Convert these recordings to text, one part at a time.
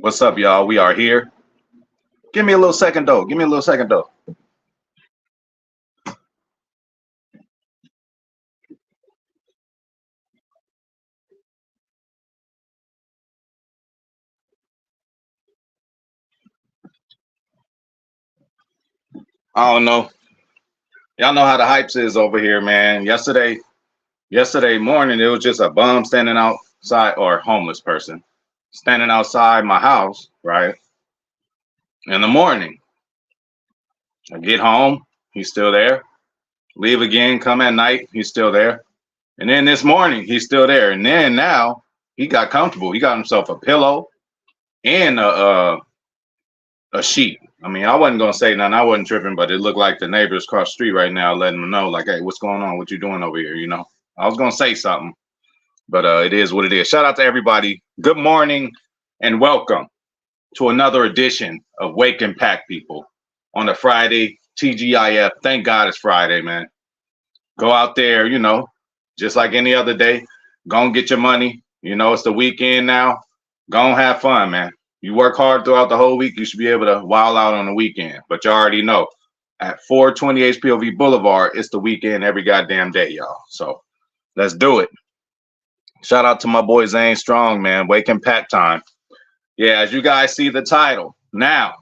What's up, y'all? We are here. Give me a little second, though. Give me a little second, though. I don't know. Y'all know how the hypes is over here, man. Yesterday morning, it was just a bum standing outside, or a homeless person standing outside my house, right? In the morning, I get home, he's still there. Leave again, come at night, he's still there. And then this morning, he's still there. And then now, he got comfortable. He got himself a pillow and a sheet. I mean, I wasn't gonna say nothing. I wasn't tripping, but it looked like the neighbors across the street right now, letting them know, like, "Hey, what's going on? What you doing over here?" I was gonna say something, but it is what it is. Shout out to everybody. Good morning and welcome to another edition of Wake and Pack People on a Friday. TGIF. Thank God it's Friday, man. Go out there, just like any other day. Go and get your money. It's the weekend now. Go and have fun, man. You work hard throughout the whole week, you should be able to wild out on the weekend. But you already know, at 420 HPOV Boulevard, it's the weekend every goddamn day, y'all. So let's do it. Shout out to my boy Zane Strong, man. Wake and Pack time. Yeah, as you guys see the title. Now,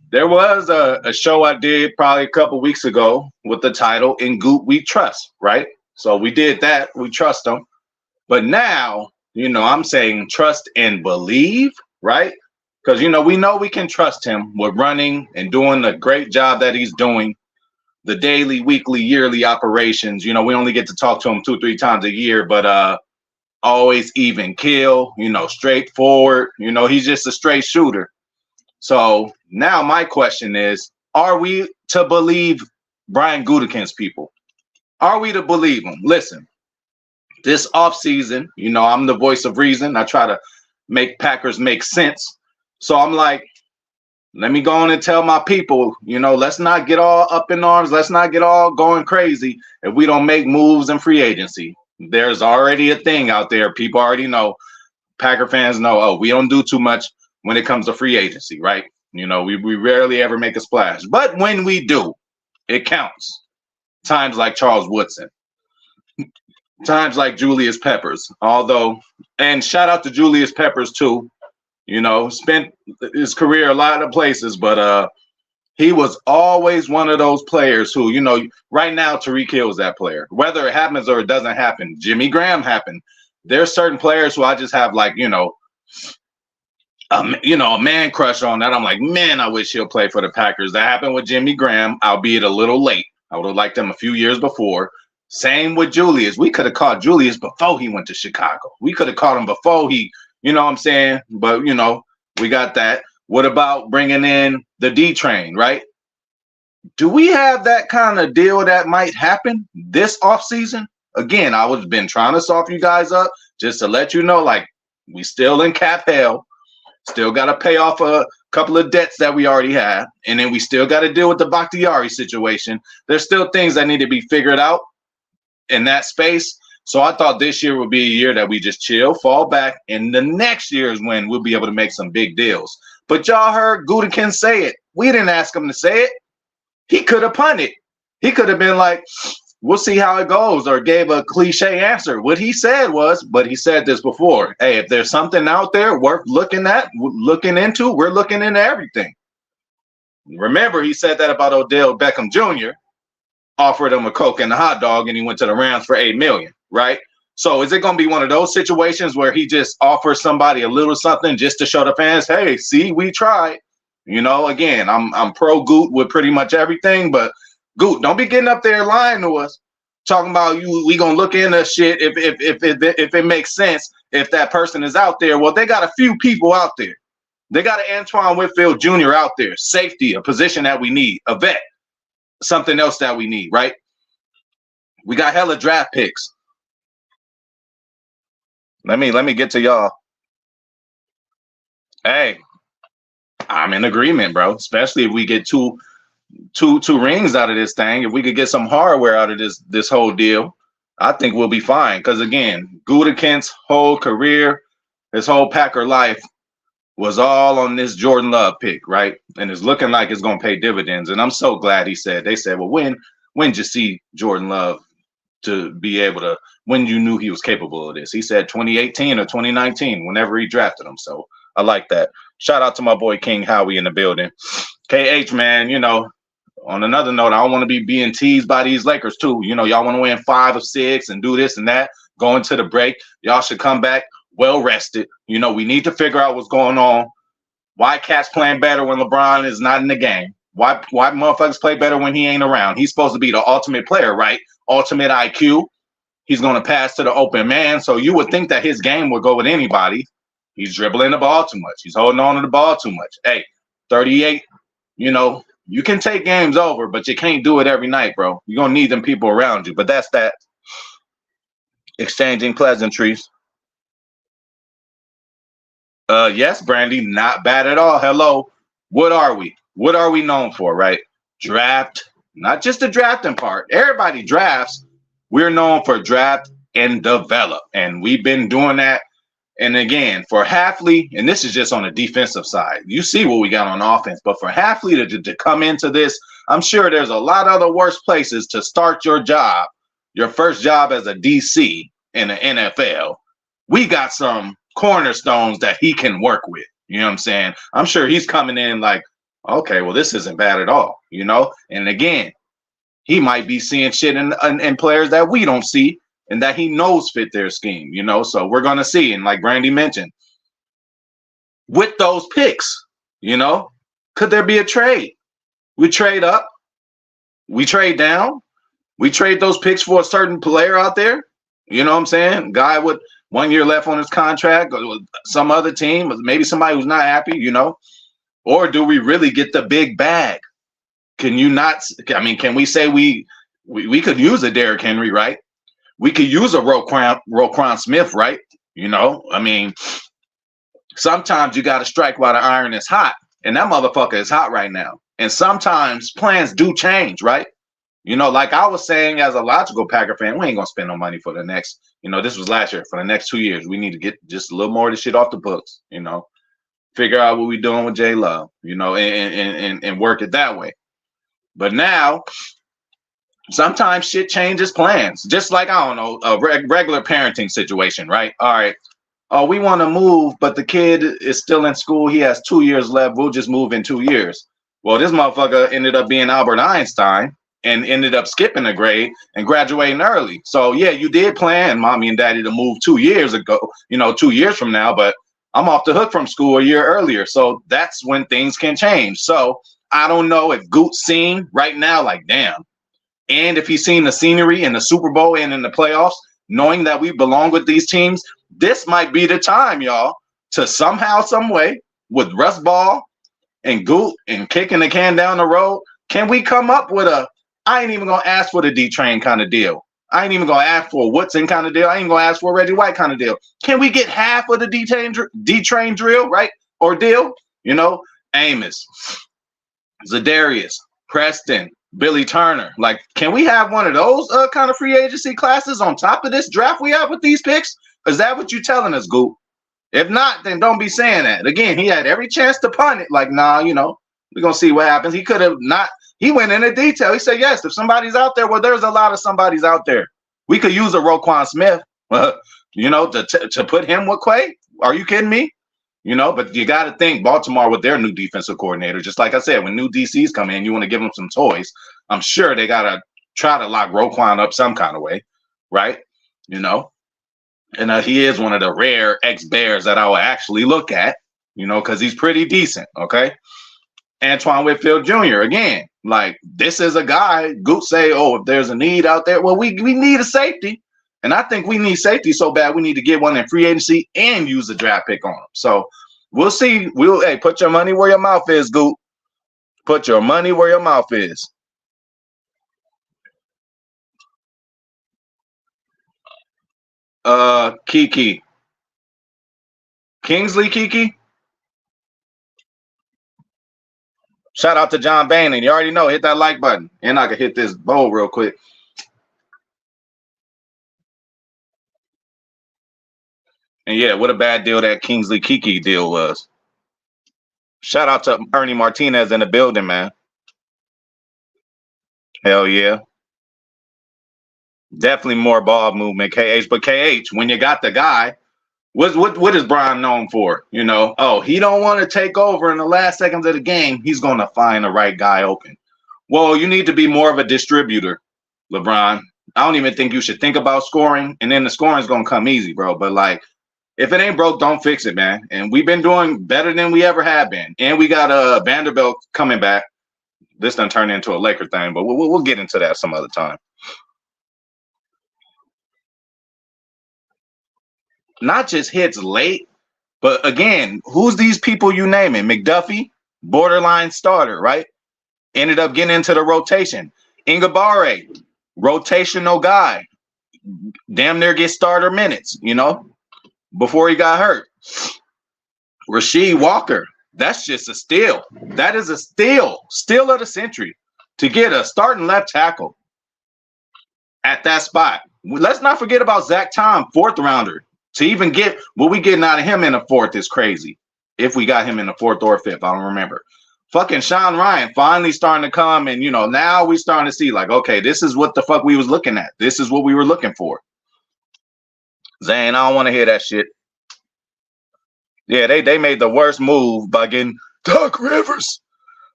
there was a show I did probably a couple weeks ago with the title "In Goot We Trust," right? So we did that. We trust them. But now, I'm saying trust and believe, right? Because, we know we can trust him with running and doing the great job that he's doing, the daily, weekly, yearly operations. We only get to talk to him 2-3 times a year, but always even kill, straightforward. He's just a straight shooter. So now my question is, are we to believe Brian Gutekunst, people? Are we to believe him? Listen, this offseason, I'm the voice of reason. I try to make Packers make sense. So I'm like, let me go on and tell my people, let's not get all up in arms. Let's not get all going crazy if we don't make moves in free agency. There's already a thing out there. People already know. Packer fans know, oh, we don't do too much when it comes to free agency, right? We rarely ever make a splash. But when we do, it counts. Times like Charles Woodson. Times like Julius Peppers. And shout out to Julius Peppers too. Spent his career a lot of places, but he was always one of those players who, right now Tyreek Hill is that player. Whether it happens or it doesn't happen, Jimmy Graham happened. There's certain players who I just have a man crush on that. I'm like, man, I wish he'll play for the Packers. That happened with Jimmy Graham, albeit a little late. I would have liked him a few years before. Same with Julius. We could have caught Julius before he went to Chicago. We could have caught him before he, what I'm saying? But, we got that. What about bringing in the D train, right? Do we have that kind of deal that might happen this offseason? Again, I was been trying to soften you guys up just to let you know, like, we still in cap hell. Still got to pay off a couple of debts that we already have. And then we still got to deal with the Bakhtiari situation. There's still things that need to be figured out in that space. So I thought this year would be a year that we just chill, fall back, and the next year is when we'll be able to make some big deals. But y'all heard Gutekunst say it. We didn't ask him to say it. He could have punted. He could have been like, we'll see how it goes, or gave a cliche answer. What he said was, but he said this before, hey, if there's something out there worth looking into, we're looking into everything. Remember, he said that about Odell Beckham Jr., offered him a Coke and a hot dog, and he went to the Rams for $8 million, right? So is it going to be one of those situations where he just offers somebody a little something just to show the fans, hey, see, we tried? Again, I'm pro Goot with pretty much everything, but Goot, don't be getting up there lying to us, talking about we gonna look into shit if it makes sense if that person is out there. Well, they got a few people out there. They got an Antoine Whitfield Jr. out there, safety, a position that we need, a vet, something else that we need, right? We got hella draft picks. Let me get to y'all. Hey, I'm in agreement, bro. Especially if we get two rings out of this thing. If we could get some hardware out of this whole deal, I think we'll be fine. Because again, Gutekunst's whole career, his whole Packer life, was all on this Jordan Love pick, right? And it's looking like it's going to pay dividends. And I'm so glad he said. They said, well, when did you see Jordan Love to be able to, when you knew he was capable of this? He said 2018 or 2019, whenever he drafted him. So I like that. Shout out to my boy King Howie in the building. KH, man, on another note, I don't want to be being teased by these Lakers too. Y'all want to win 5 of 6 and do this and that. Going to the break, y'all should come back well rested. We need to figure out what's going on. Why Cat's playing better when LeBron is not in the game? Why motherfuckers play better when he ain't around? He's supposed to be the ultimate player, right? Ultimate IQ. He's going to pass to the open man. So you would think that his game would go with anybody. He's dribbling the ball too much. He's holding on to the ball too much. Hey, 38, you can take games over, but you can't do it every night, bro. You're going to need them people around you. But that's that. Exchanging pleasantries. Yes, Brandy, not bad at all. Hello. What are we? What are we known for, right? Draft, not just the drafting part. Everybody drafts. We're known for draft and develop. And we've been doing that. And again, for Hafley, and this is just on the defensive side, you see what we got on offense. But for Hafley to come into this, I'm sure there's a lot of other worse places to start your job, your first job as a DC in the NFL. We got some cornerstones that he can work with. You know what I'm saying? I'm sure he's coming in like, okay, well, this isn't bad at all, And again, he might be seeing shit in players that we don't see and that he knows fit their scheme, So we're going to see. And like Brandy mentioned, with those picks, could there be a trade? We trade up, we trade down, we trade those picks for a certain player out there. You know what I'm saying? Guy with 1 year left on his contract, or some other team, maybe somebody who's not happy, Or do we really get the big bag? Can we say we could use a Derrick Henry, right? We could use a Roquan Smith, right? Sometimes you got to strike while the iron is hot, and that motherfucker is hot right now. And sometimes plans do change, right? Like I was saying, as a logical Packer fan, we ain't gonna spend no money for the next, this was last year. For the next 2 years, we need to get just a little more of the shit off the books, figure out what we're doing with J Love, and work it that way. But now, sometimes shit changes plans. Just like, I don't know, a regular parenting situation, right? All right. Oh, we want to move, but the kid is still in school. He has 2 years left. We'll just move in 2 years. Well, this motherfucker ended up being Albert Einstein and ended up skipping a grade and graduating early. So, yeah, you did plan, mommy and daddy, to move 2 years ago, 2 years from now, but I'm off the hook from school a year earlier. So that's when things can change. So I don't know if Goot's seen right now, like, damn. And if he's seen the scenery in the Super Bowl and in the playoffs, knowing that we belong with these teams, this might be the time, y'all, to somehow, some way, with Russ Ball and Goot and kicking the can down the road, can we come up with I ain't even going to ask for the D-Train kind of deal. I ain't even going to ask for a Woodson kind of deal. I ain't going to ask for a Reggie White kind of deal. Can we get half of the D-Train drill, right? Or deal? Amos, Zadarius, Preston, Billy Turner. Like, can we have one of those kind of free agency classes on top of this draft we have with these picks? Is that what you're telling us, Goop? If not, then don't be saying that. Again, he had every chance to punt it. Like, nah, we're going to see what happens. He could have not. He went into detail. He said, yes, if somebody's out there, well, there's a lot of somebody's out there. We could use a Roquan Smith, to put him with Quay. Are you kidding me? But you got to think Baltimore with their new defensive coordinator. Just like I said, when new DCs come in, you want to give them some toys. I'm sure they got to try to lock Roquan up some kind of way, right? And he is one of the rare ex-Bears that I will actually look at, because he's pretty decent, okay? Antoine Whitfield Jr., again, like, this is a guy, Goot say, oh, if there's a need out there, well, we need a safety. And I think we need safety so bad we need to get one in free agency and use a draft pick on them. So we'll see. Hey, put your money where your mouth is, Goot. Put your money where your mouth is. Kiki. Kingsley Kiki. Shout out to John Bain. And you already know, hit that like button. And I can hit this bowl real quick. And yeah, what a bad deal that Kingsley Kiki deal was. Shout out to Ernie Martinez in the building, man. Hell yeah. Definitely more ball movement, KH. But KH, when you got the guy, what is Brian known for? You know, oh, he don't want to take over in the last seconds of the game. He's going to find the right guy open. Well, you need to be more of a distributor, LeBron. I don't even think you should think about scoring, and then the scoring's going to come easy, bro. But like, if it ain't broke, don't fix it, man. And we've been doing better than we ever have been. And we got Vanderbilt coming back. This done turned into a Laker thing, but we'll get into that some other time. Not just hits late, but again, who's these people you naming? McDuffie, borderline starter, right? Ended up getting into the rotation. Ingabare, rotational guy. Damn near get starter minutes, you know, before he got hurt. Rasheed Walker, that's just a steal. That is a steal of the century to get a starting left tackle at that spot. Let's not forget about Zach Tom, fourth rounder. To even get what we getting out of him in the fourth is crazy. If we got him in the fourth or fifth, I don't remember. Fucking Sean Ryan finally starting to come, and you know, now we starting to see like, okay, this is what the fuck we was looking at. This is what we were looking for. Zane, I don't want to hear that shit. Yeah, they made the worst move by getting Doc Rivers.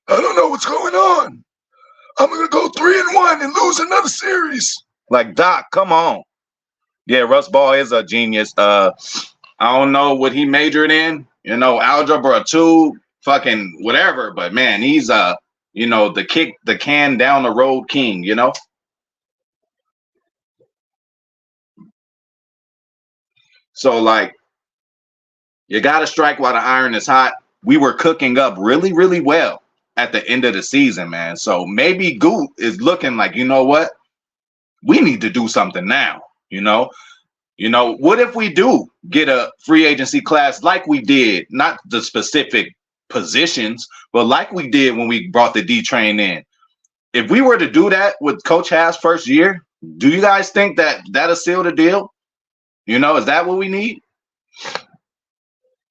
I don't know what's going on. I'm gonna go 3-1 and lose another series. Like, Doc, come on. Yeah, Russ Ball is a genius. I don't know what he majored in, you know, algebra 2, fucking whatever, but man, he's you know, the kick the can down the road king, you know. So like, you got to strike while the iron is hot. We were cooking up really, really well at the end of the season, man. So maybe Goot is looking like, you know what? We need to do something now, you know. You know, what if we do get a free agency class like we did, not the specific positions, but like we did when we brought the D train in? If we were to do that with Coach Haas first year, do you guys think that that'll seal the deal? You know, is that what we need?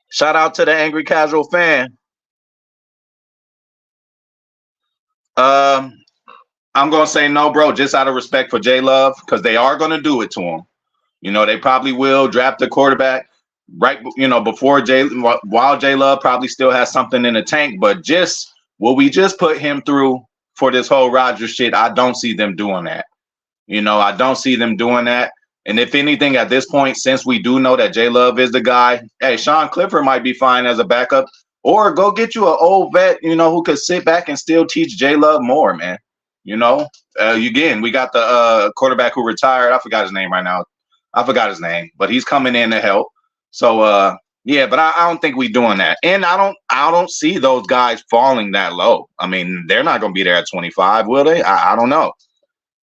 Shout out to the angry casual fan. I'm gonna say no, bro, just out of respect for J Love, because they are gonna do it to him. You know, they probably will draft a quarterback right, you know, while J Love probably still has something in the tank. But just what we just put him through for this whole Rodgers shit, I don't see them doing that. You know, I don't see them doing that. And if anything, at this point, since we do know that J Love is the guy, hey, Sean Clifford might be fine as a backup, or go get you an old vet, you know, who could sit back and still teach J Love more, man. You know, again, we got the quarterback who retired. I forgot his name right now. But he's coming in to help. So yeah, but I don't think we're doing that. And I don't see those guys falling that low. I mean, they're not gonna be there at 25, will they? I don't know.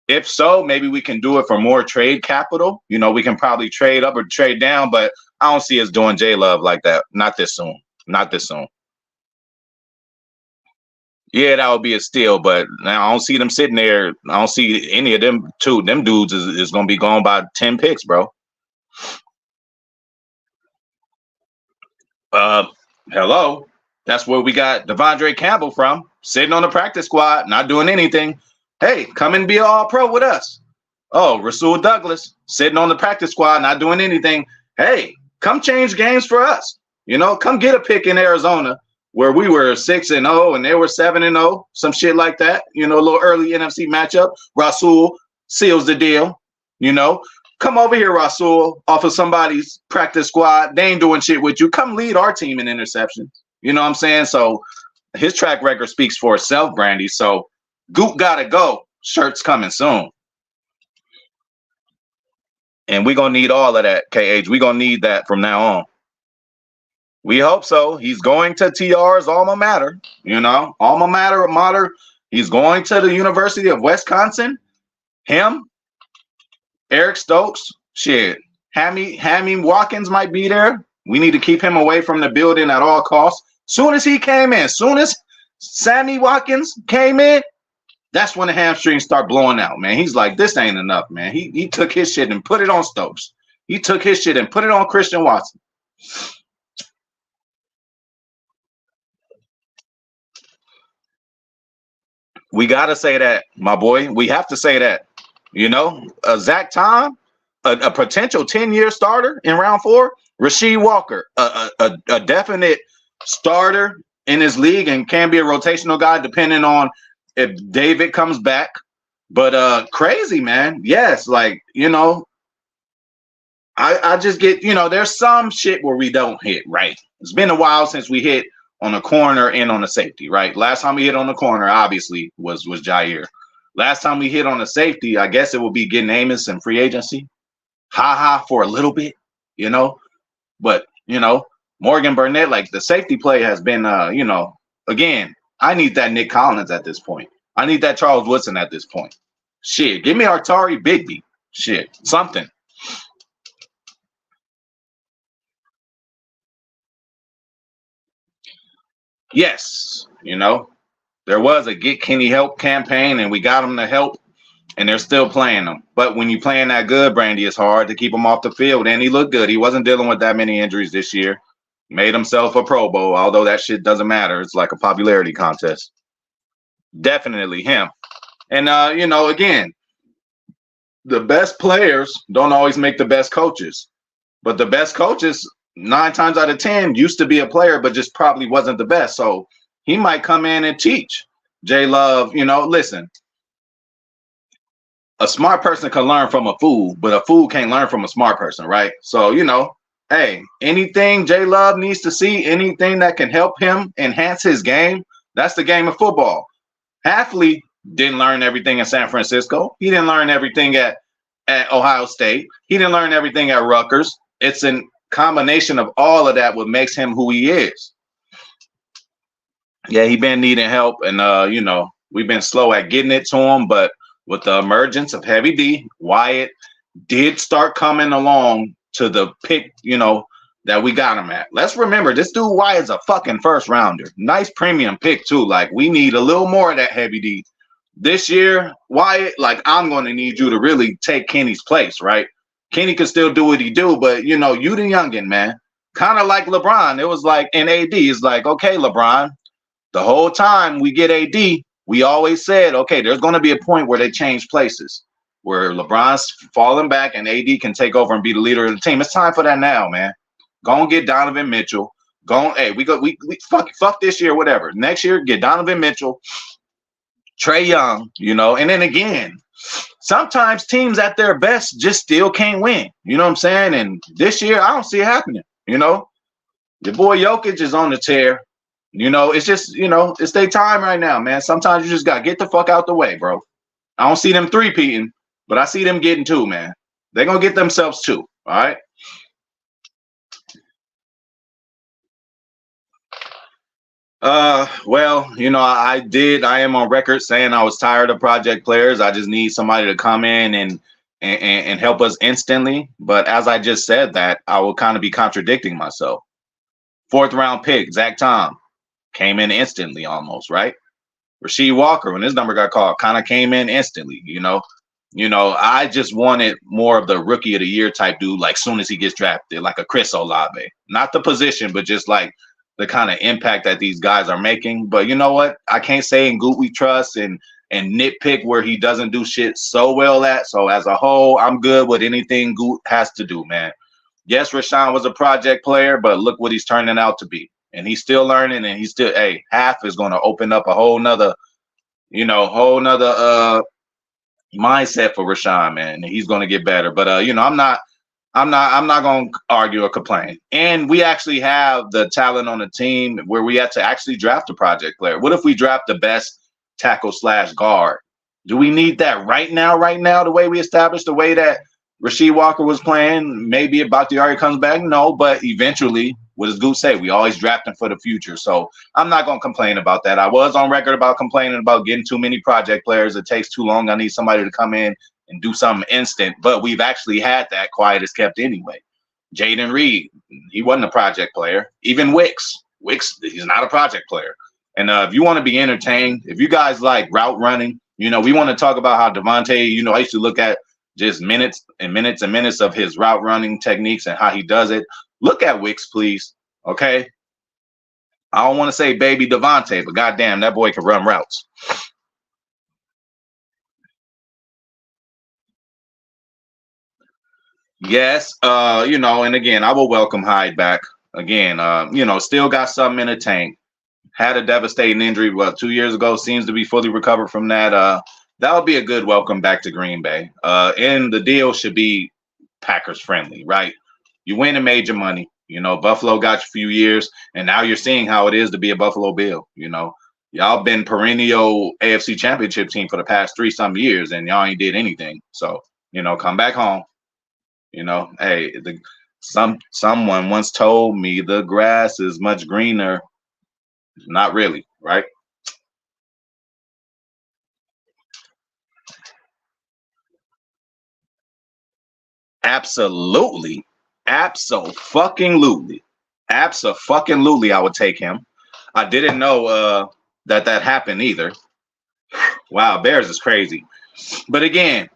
If so, maybe we can do it for more trade capital. You know, we can probably trade up or trade down, but I don't see us doing J Love like that. Not this soon. Not this soon. Yeah, that would be a steal, but now I don't see them sitting there. I don't see any of them two. Them dudes is going to be gone by 10 picks, bro. Hello. That's where we got Devondre Campbell from, sitting on the practice squad, not doing anything. Hey, come and be an all-pro with us. Oh, Rasul Douglas, sitting on the practice squad, not doing anything. Hey, come change games for us. You know, come get a pick in Arizona where we were 6-0 and they were 7-0, some shit like that. You know, a little early NFC matchup. Rasul seals the deal. You know, come over here, Rasul, off of somebody's practice squad. They ain't doing shit with you. Come lead our team in interceptions. You know what I'm saying? So his track record speaks for itself, Brandy. So Goop gotta go. Shirt's coming soon. And we're gonna need all of that, KH. We're gonna need that from now on. We hope so. He's going to TR's alma mater, you know, alma mater. He's going to the University of Wisconsin. Him, Eric Stokes, shit. Hammy Watkins might be there. We need to keep him away from the building at all costs. Soon as he came in, soon as Sammy Watkins came in, that's when the hamstrings start blowing out, man. He's like, this ain't enough, man. He took his shit and put it on Stokes. He took his shit and put it on Christian Watson. We got to say that, my boy. We have to say that. Zach Tom, a potential 10-year starter in round 4. Rasheed Walker, a definite starter in his league and can be a rotational guy depending on if David comes back. But crazy, man. Yes, I just get, there's some shit where we don't hit right. It's been a while since we hit on a corner and on a safety, right? Last time we hit on the corner, obviously, was Jair. Last time we hit on a safety, I guess it would be getting Amos in free agency. For a little bit, But, Morgan Burnett, like the safety play has been, again, I need that Nick Collins at this point. I need that Charles Woodson at this point. Shit, give me Artari Bigby. Shit, something. Yes, there was a Get Kenny Help campaign and we got him to help and they're still playing him. But when you playing that good, Brandy, it's hard to keep him off the field. And he looked good. He wasn't dealing with that many injuries this year. Made himself a Pro Bowl, although that shit doesn't matter. It's like a popularity contest. Definitely him. And, again, the best players don't always make the best coaches. But the best coaches, 9 times out of 10, used to be a player, but just probably wasn't the best. So he might come in and teach J Love, listen, a smart person can learn from a fool, but a fool can't learn from a smart person, right? So, hey, anything J Love needs to see, anything that can help him enhance his game, that's the game of football. Hafley didn't learn everything in San Francisco. He didn't learn everything at Ohio State. He didn't learn everything at Rutgers. It's a combination of all of that what makes him who he is. Yeah, he been needing help, and we've been slow at getting it to him, but with the emergence of Heavy D, Wyatt did start coming along to the pick, that we got him at. Let's remember, this dude Wyatt's a fucking first rounder. Nice premium pick, too. Like, we need a little more of that Heavy D. This year, Wyatt, I'm going to need you to really take Kenny's place, right? Kenny can still do what he do, but, you the youngin', man. Kind of like LeBron. It was like in AD. It's like, okay, LeBron, the whole time we get AD, we always said, okay, there's going to be a point where they change places, where LeBron's falling back and AD can take over and be the leader of the team. It's time for that now, man. Go and get Donovan Mitchell. Hey, we fuck this year, whatever. Next year, get Donovan Mitchell, Trae Young, and then again, sometimes teams at their best just still can't win. You know what I'm saying? And this year, I don't see it happening. Your boy Jokic is on the tear. It's just, it's their time right now, man. Sometimes you just got to get the fuck out the way, bro. I don't see them three-peating, but I see them getting 2, man. They're going to get themselves 2, all right? Well, I am on record saying I was tired of project players. I just need somebody to come in and help us instantly. But as I just said that, I will kind of be contradicting myself. 4th round pick, Zach Tom. Came in instantly almost, right? Rasheed Walker, when his number got called, kind of came in instantly, I just wanted more of the rookie of the year type dude, like soon as he gets drafted, like a Chris Olave. Not the position, but just like the kind of impact that these guys are making. But you know what? I can't say in Goot we trust and nitpick where he doesn't do shit so well at. So as a whole, I'm good with anything Goot has to do, man. Yes, Rashawn was a project player, but look what he's turning out to be. And he's still learning, and he's still, half is going to open up a whole nother mindset for Rashawn, man. And he's going to get better. But I'm not going to argue or complain. And we actually have the talent on the team where we have to actually draft a project player. What if we draft the best tackle/guard? Do we need that right now, the way we established, the way that Rasheed Walker was playing? Maybe if Bakhtiari comes back, no, but eventually, what does Goose say? We always draft him for the future. So I'm not going to complain about that. I was on record about complaining about getting too many project players. It takes too long. I need somebody to come in and do something instant. But we've actually had that quiet as kept anyway. Jaden Reed, he wasn't a project player. Even Wicks, he's not a project player. And if you want to be entertained, if you guys like route running, we want to talk about how Devontae, I used to look at just minutes and minutes and minutes of his route running techniques and how he does it. Look at Wicks, please. Okay. I don't want to say baby Devontae, but goddamn, that boy can run routes. Yes, and again, I will welcome Hyde back. Again, still got something in the tank. Had a devastating injury, 2 years ago. Seems to be fully recovered from that. That would be a good welcome back to Green Bay. And the deal should be Packers friendly, right? You win and made your money. Buffalo got you a few years, and now you're seeing how it is to be a Buffalo Bill. Y'all been perennial AFC Championship team for the past 3 some years, and y'all ain't did anything. So come back home. Hey, someone once told me the grass is much greener. Not really, right? Absolutely. Absolutely. Absolutely. I would take him. I didn't know that happened either. Wow, Bears is crazy. But again,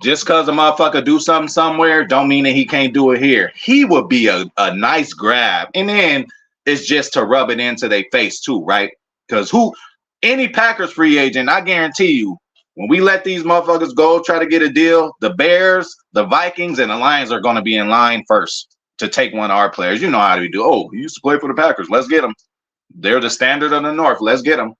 just because a motherfucker do something somewhere, don't mean that he can't do it here. He would be a nice grab. And then it's just to rub it into their face too, right? Because any Packers free agent, I guarantee you, when we let these motherfuckers go try to get a deal, the Bears, the Vikings, and the Lions are going to be in line first to take one of our players. You know how we do. Oh, he used to play for the Packers. Let's get him. They're the standard of the North. Let's get him.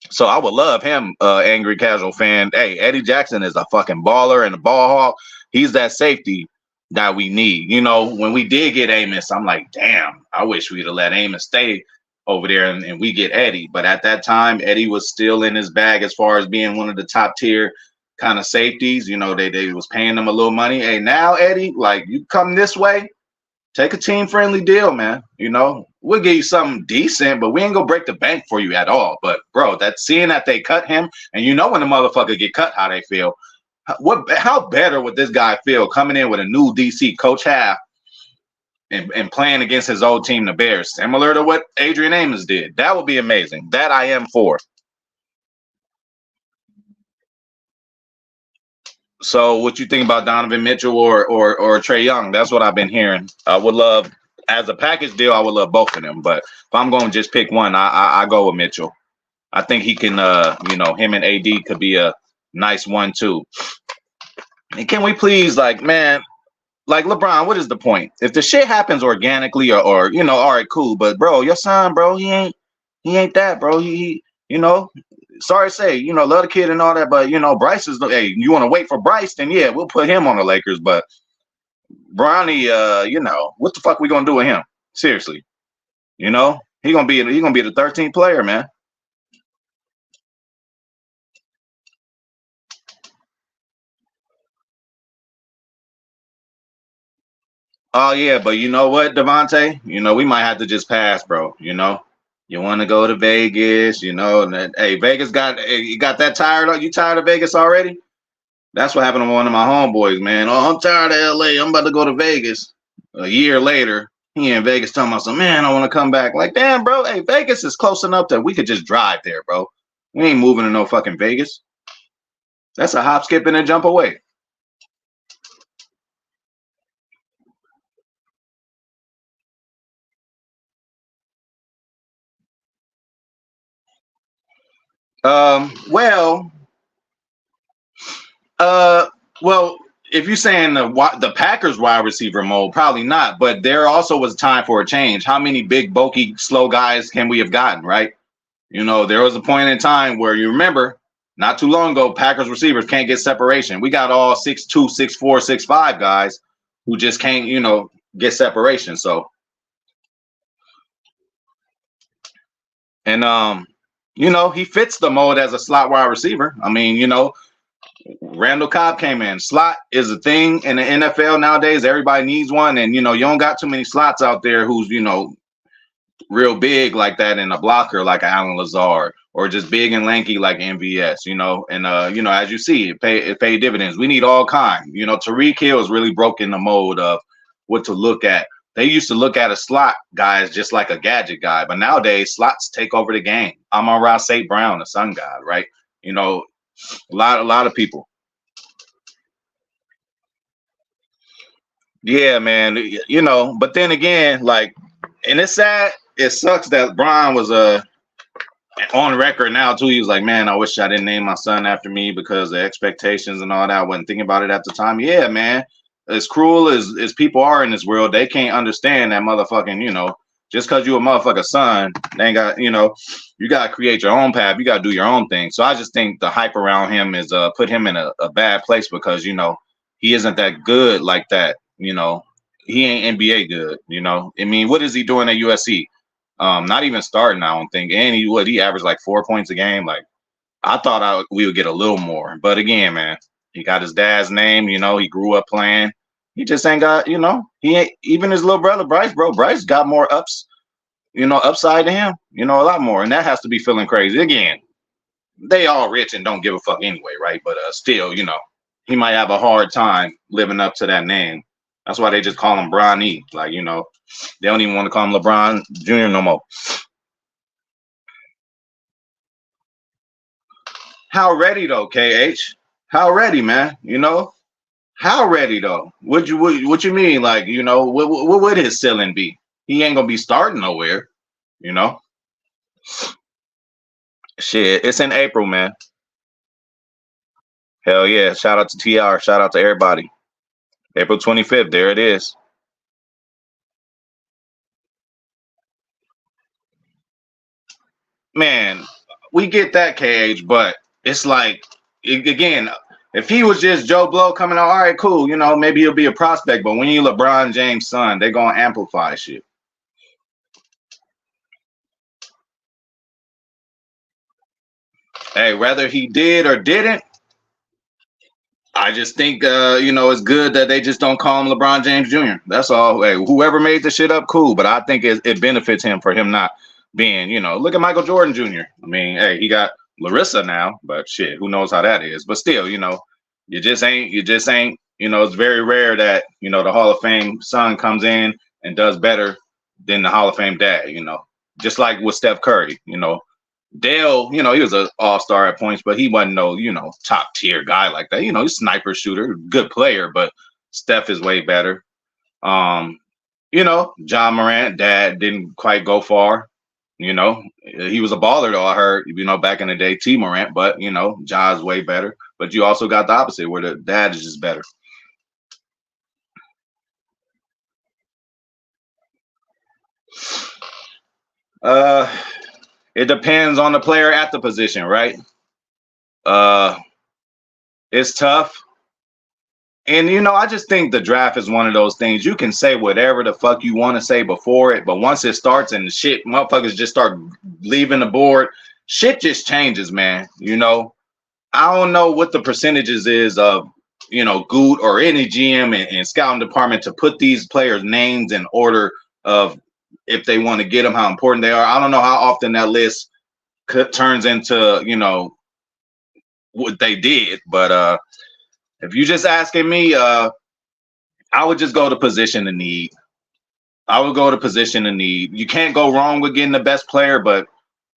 So I would love him, angry casual fan. Hey, Eddie Jackson is a fucking baller and a ball hawk. He's that safety that we need. When we did get Amos, I'm like, damn, I wish we'd have let Amos stay over there and we get Eddie. But at that time, Eddie was still in his bag as far as being one of the top tier kind of safeties. They was paying him a little money. Hey, now Eddie, like you come this way, take a team friendly deal, man. We'll give you something decent, but we ain't gonna break the bank for you at all. But bro, seeing that they cut him, and when the motherfucker get cut, how they feel. How better would this guy feel coming in with a new DC coach half and playing against his old team, the Bears, similar to what Adrian Amos did? That would be amazing. That I am for. So what you think about Donovan Mitchell or Trey Young? That's what I've been hearing. I would love, as a package deal, I would love both of them. But if I'm going to just pick one, I go with Mitchell. I think he can, him and AD could be a nice 1-2. And can we please, man, LeBron, what is the point? If the shit happens organically or all right, cool. But bro, your son, bro, he ain't that, bro. He sorry to say, love the kid and all that, but Bryce is. Hey, you want to wait for Bryce? Then yeah, we'll put him on the Lakers. But Bronny, what the fuck we gonna do with him? Seriously, he gonna be the 13th player, man. Oh yeah, but you know what, Devontae? We might have to just pass, bro. You want to go to Vegas? Hey, Vegas you got that tired? You tired of Vegas already? That's what happened to one of my homeboys, man. Oh, I'm tired of LA. I'm about to go to Vegas. A year later, he in Vegas talking about some, man, I want to come back. Like, damn, bro. Hey, Vegas is close enough that we could just drive there, bro. We ain't moving to no fucking Vegas. That's a hop, skip, and a jump away. Well, uh, well, if you're saying the Packers wide receiver mode, probably not. But there also was time for a change. How many big, bulky, slow guys can we have gotten, right? There was a point in time where you remember not too long ago, Packers receivers can't get separation. We got all 6'2", 6'4", 6'5" guys who just can't, get separation. So, and he fits the mold as a slot wide receiver. I mean, Randall Cobb came in. Slot is a thing in the NFL nowadays. Everybody needs one, and you don't got too many slots out there who's real big like that in a blocker like Alan Lazard, or just big and lanky like MVS, and as you see, it pay dividends. We need all kind. Tyreek Hill has really broken the mold of what to look at. They used to look at a slot guy as just like a gadget guy, but nowadays slots take over the game. Amon-Ra St. Brown, the Sun God, right? A lot of people. Yeah, man. But then again, and it's sad. It sucks that Brian was on record now too. He was like, man, I wish I didn't name my son after me because the expectations and all that. I wasn't thinking about it at the time. Yeah, man. as cruel as people are in this world, they can't understand that motherfucking, just because you a motherfucker son, they ain't got, you gotta create your own path. You gotta do your own thing. So I just think the hype around him is put him in a bad place because he isn't that good like that. He ain't NBA good. I mean, what is he doing at USC? Not even starting, I don't think. And he averaged like 4 points a game. Like I thought we would get a little more, but again, man, he got his dad's name. He grew up playing. He just ain't got, he ain't even his little brother Bryce, bro. Bryce got more upside to him, a lot more, and that has to be feeling crazy. Again, they all rich and don't give a fuck anyway, right? But still, he might have a hard time living up to that name. That's why they just call him Bronny. Like, they don't even want to call him LeBron Jr. no more. How ready though, KH? How ready, man? How ready though? What you mean? Like, what would his ceiling be? He ain't gonna be starting nowhere, you know. Shit, it's in April, man. Hell yeah! Shout out to TR. Shout out to everybody. April 25th. There it is. Man, we get that, KH, but it's like again, if he was just Joe Blow coming out, all right, cool, maybe he'll be a prospect. But when you LeBron James' son, they're gonna amplify shit. Hey, whether he did or didn't, I just think it's good that they just don't call him LeBron James Jr. That's all. Hey, whoever made the shit up, cool. But I think it benefits him for him not being, look at Michael Jordan Jr. I mean, hey, he got Larissa now, but shit, who knows how that is? But still, you just ain't. It's very rare that the Hall of Fame son comes in and does better than the Hall of Fame dad. Just like with Steph Curry. Dale, he was an all-star at points, but he wasn't no, top tier guy like that. He's a sniper shooter, good player, but Steph is way better. John Morant, dad didn't quite go far. He was a baller though, I heard, back in the day, T Morant, but Ja's way better. But you also got the opposite where the dad is just better. It depends on the player at the position, right? It's tough. And I just think the draft is one of those things. You can say whatever the fuck you want to say before it, but once it starts and shit, motherfuckers just start leaving the board, shit just changes, man. I don't know what the percentages is of, Good or any GM and scouting department to put these players' names in order of if they want to get them, how important they are. I don't know how often that list turns into, what they did, but if you just asking me, I would just go to position of need. I would go to position of need. You can't go wrong with getting the best player, but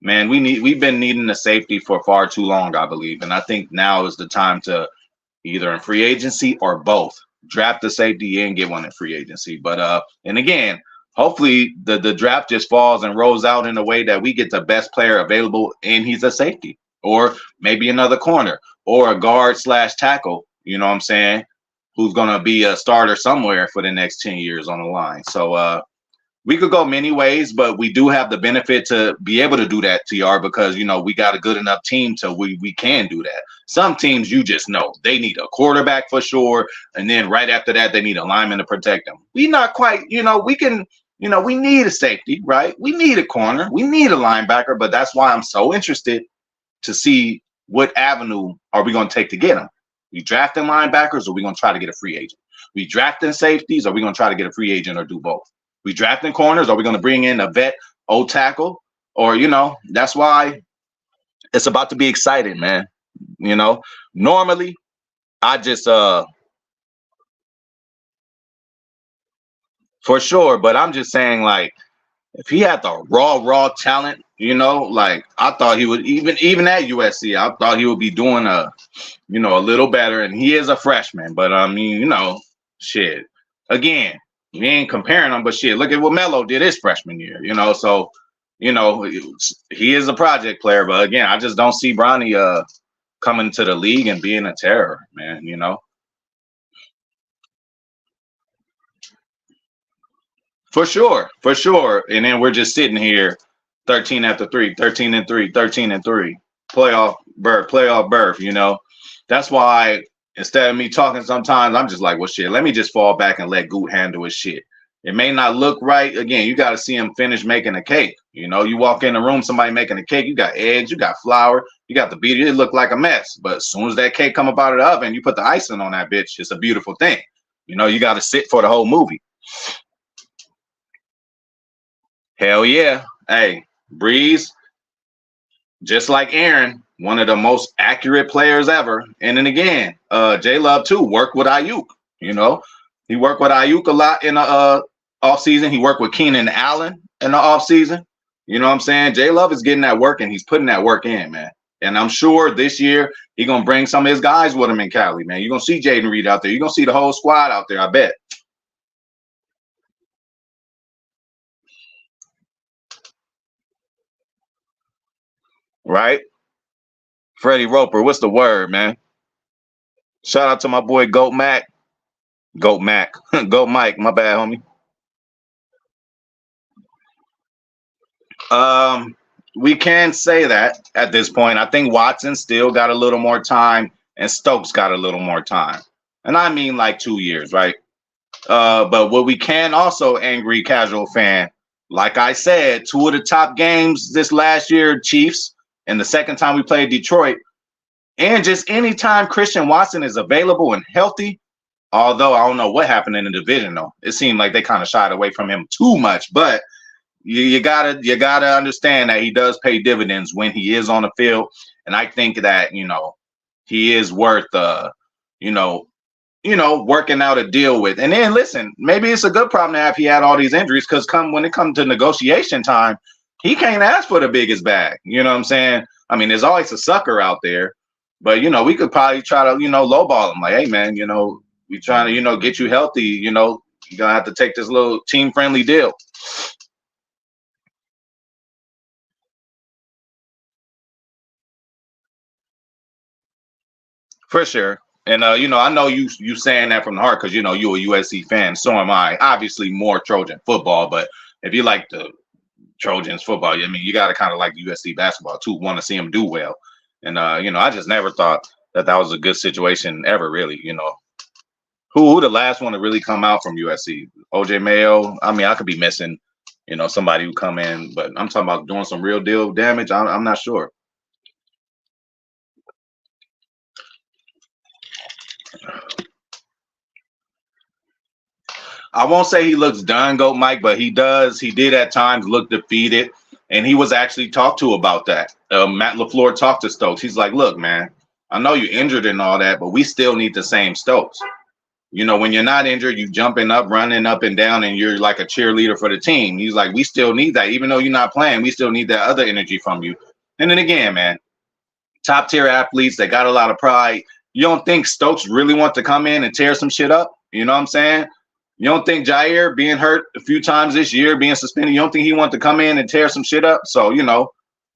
man, we've been needing a safety for far too long, I believe. And I think now is the time to either in free agency or both. Draft the safety and get one in free agency. But and again, hopefully the draft just falls and rolls out in a way that we get the best player available and he's a safety. Or maybe another corner or a guard / tackle. You know what I'm saying? Who's going to be a starter somewhere for the next 10 years on the line. So we could go many ways, but we do have the benefit to be able to do that, TR, because, we got a good enough team to we can do that. Some teams, you just know, they need a quarterback for sure. And then right after that, they need a lineman to protect them. We not quite, we can, we need a safety, right? We need a corner. We need a linebacker, but that's why I'm so interested to see what avenue are we going to take to get them. We drafting linebackers, or we going to try to get a free agent? We drafting safeties, or we going to try to get a free agent or do both? We drafting corners, are we going to bring in a vet, old tackle? Or, that's why it's about to be exciting, man. Normally I just for sure, but I'm just saying, like, if he had the raw talent, like I thought he would, even at USC, I thought he would be doing a little better. And he is a freshman, but I mean, shit. Again, we ain't comparing him, but shit, look at what Melo did his freshman year, So, he is a project player, but again, I just don't see Bronny coming to the league and being a terror, man. For sure, for sure. And then we're just sitting here 13 after 3, 13 and 3, 13 and 3. Playoff berth, you know. That's why instead of me talking sometimes, I'm just like, well shit, let me just fall back and let Goot handle his shit. It may not look right. Again, you got to see him finish making a cake. You know, you walk in the room, somebody making a cake, you got eggs, you got flour, you got the beater, it look like a mess. But as soon as that cake come up out of the oven, you put the icing on that bitch, it's a beautiful thing. You know, you got to sit for the whole movie. Hell yeah. Hey, Breeze, just like Aaron, one of the most accurate players ever. And then again, J Love too worked with Ayuk. You know, he worked with Ayuk a lot in the off season. He worked with Keenan Allen in the off season. You know what I'm saying? J Love is getting that work and he's putting that work in, man. And I'm sure this year he's gonna bring some of his guys with him in Cali, man. You're gonna see Jaden Reed out there. You're gonna see the whole squad out there, I bet. Right? Freddie Roper, what's the word, man? Shout out to my boy Goat Mac. Goat Mac. Goat Mike, my bad, homie. We can say that at this point. I think Watson still got a little more time and Stokes got a little more time. And I mean like 2 years, right? But what we can also, angry casual fan, like I said, 2 of the top games this last year, Chiefs, and the second time we played Detroit, and just anytime Christian Watson is available and healthy, although I don't know what happened in the division, though. It seemed like they kind of shied away from him too much, but you gotta understand that he does pay dividends when he is on the field. And I think that, you know, he is worth you know, working out a deal with. And then listen, maybe it's a good problem to have he had all these injuries, because when it comes to negotiation time, he can't ask for the biggest bag. You know what I'm saying? I mean, there's always a sucker out there, but you know, we could probably try to, lowball him. Like, hey man, we trying to, get you healthy, you're gonna have to take this little team friendly deal. For sure. And I know you saying that from the heart because you're a USC fan. So am I. Obviously more Trojan football, but if you like the Trojans football, I mean you gotta kind of like USC basketball too, want to see them do well. And I just never thought that was a good situation ever, really. Who the last one to really come out from USC? OJ Mayo. I mean, I could be missing, somebody who come in, but I'm talking about doing some real deal damage. I'm not sure. I won't say he looks done, Goat Mike, but he does. He did at times look defeated, and he was actually talked to about that. Matt LaFleur talked to Stokes. He's like, look, man, I know you're injured and all that, but we still need the same Stokes. When you're not injured, you jumping up, running up and down, and you're like a cheerleader for the team. He's like, we still need that. Even though you're not playing, we still need that other energy from you. And then again, man, top tier athletes, they got a lot of pride. You don't think Stokes really want to come in and tear some shit up? You know what I'm saying? You don't think Jair being hurt a few times this year, being suspended, you don't think he wants to come in and tear some shit up? So,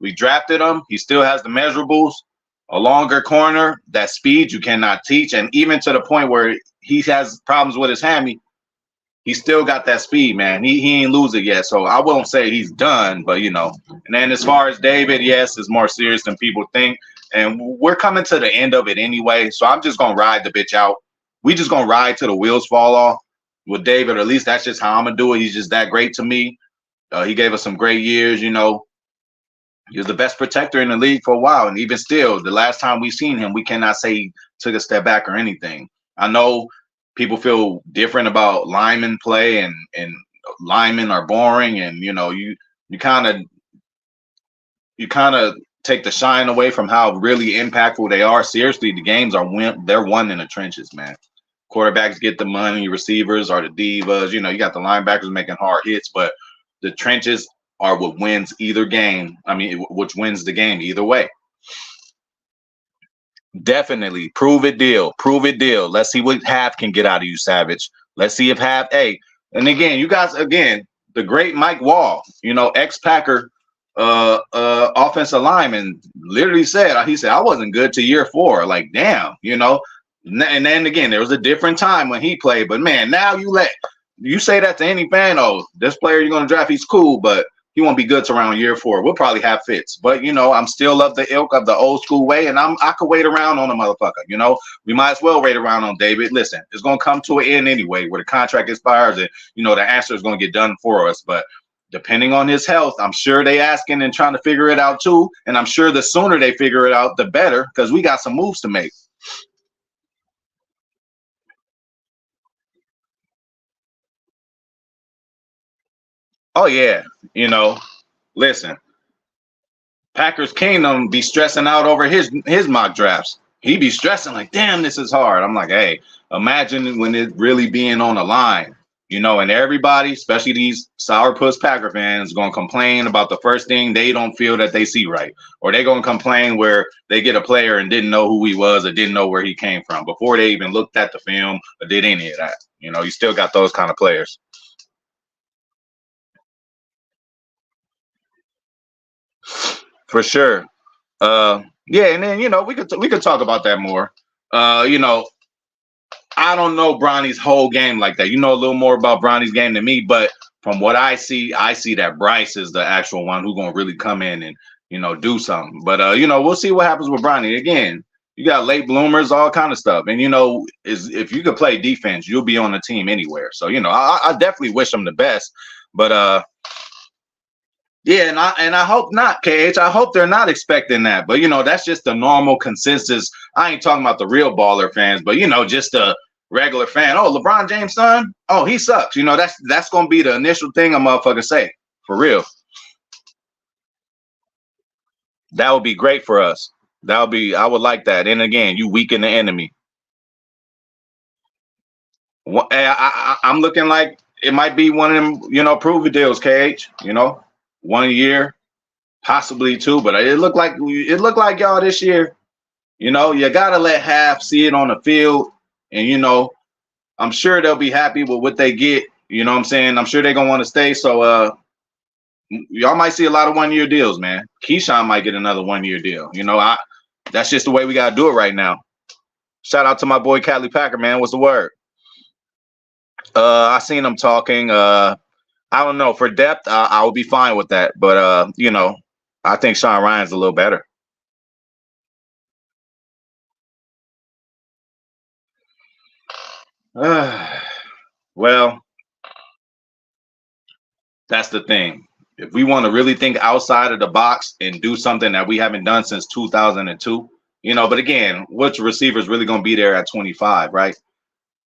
we drafted him. He still has the measurables, a longer corner, that speed you cannot teach. And even to the point where he has problems with his hammy, he still got that speed, man. He ain't lose it yet. So I won't say he's done, but, And then as far as David, yes, it's more serious than people think. And we're coming to the end of it anyway. So I'm just going to ride the bitch out. We just going to ride till the wheels fall off. With David, or at least that's just how I'm gonna do it. He's just that great to me. He gave us some great years. He was the best protector in the league for a while, and even still, the last time we seen him, we cannot say he took a step back or anything. I know people feel different about lineman play, and linemen are boring, and you kind of take the shine away from how really impactful they are. Seriously, the games they're won in the trenches, man. Quarterbacks get the money, receivers are the divas. You got the linebackers making hard hits, but the trenches are what wins either game. I mean, which wins the game either way. Definitely. Prove it deal. Prove it deal. Let's see what Half can get out of you, Savage. Let's see if Half, and again, you guys, the great Mike Wall, ex-Packer offensive lineman, literally said, I wasn't good to year 4. Like, damn, And then again, there was a different time when he played, but man, now you let you say that to any fan, oh, this player you're going to draft, he's cool, but he won't be good to around year 4. We'll probably have fits. But, I'm still of the ilk of the old school way, and I could wait around on a motherfucker. We might as well wait around on David. Listen, it's going to come to an end anyway where the contract expires and, the answer is going to get done for us. But depending on his health, I'm sure they asking and trying to figure it out too. And I'm sure the sooner they figure it out, the better, because we got some moves to make. Oh, yeah. Listen, Packers Kingdom be stressing out over his mock drafts. He be stressing like, damn, this is hard. I'm like, hey, imagine when it really being on the line, and everybody, especially these sourpuss Packer fans, going to complain about the first thing they don't feel that they see right. Or they going to complain where they get a player and didn't know who he was or didn't know where he came from before they even looked at the film or did any of that. You still got those kind of players. For sure. Yeah, and then we could talk about that more. I don't know Bronny's whole game like that. You know a little more about Bronny's game than me, but from what I see that Bryce is the actual one who's gonna really come in and do something. But we'll see what happens with Bronny. Again, you got late bloomers, all kind of stuff, and is if you could play defense, you'll be on the team anywhere. So I definitely wish him the best, but yeah, and I hope not, KH. I hope they're not expecting that. But that's just the normal consensus. I ain't talking about the real baller fans, but just a regular fan. Oh, LeBron James' son? Oh, he sucks. That's gonna be the initial thing a motherfucker say. For real. That would be great for us. I would like that. And again, you weaken the enemy. I'm looking like it might be one of them, prove deals, KH. 1 year, possibly 2, but it looked like y'all this year. You gotta let half see it on the field, and I'm sure they'll be happy with what they get. You know what I'm saying? I'm sure they're gonna want to stay. So y'all might see a lot of 1-year deals, man. Keyshawn might get another 1-year deal. That's just the way we gotta do it right now. Shout out to my boy Cali Packer, man. What's the word? I seen him talking. I don't know. For depth, I would be fine with that. But, I think Sean Ryan's a little better. Well, that's the thing. If we want to really think outside of the box and do something that we haven't done since 2002, but again, which receiver's really going to be there at 25, right?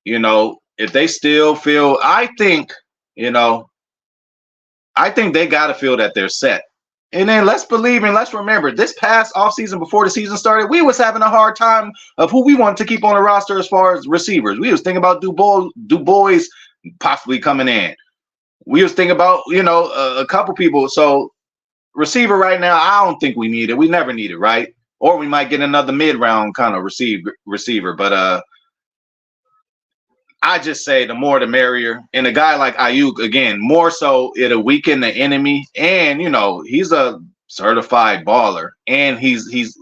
If they still feel, I think they got to feel that they're set. And then let's believe and let's remember this past offseason before the season started, we was having a hard time of who we wanted to keep on the roster as far as receivers. We was thinking about DuBois possibly coming in. We was thinking about, a couple people. So receiver right now, I don't think we need it. We never need it, right? Or we might get another mid-round kind of receiver. But I just say the more the merrier. And a guy like Ayuk, again, more so it'll weaken the enemy. And, he's a certified baller. And he's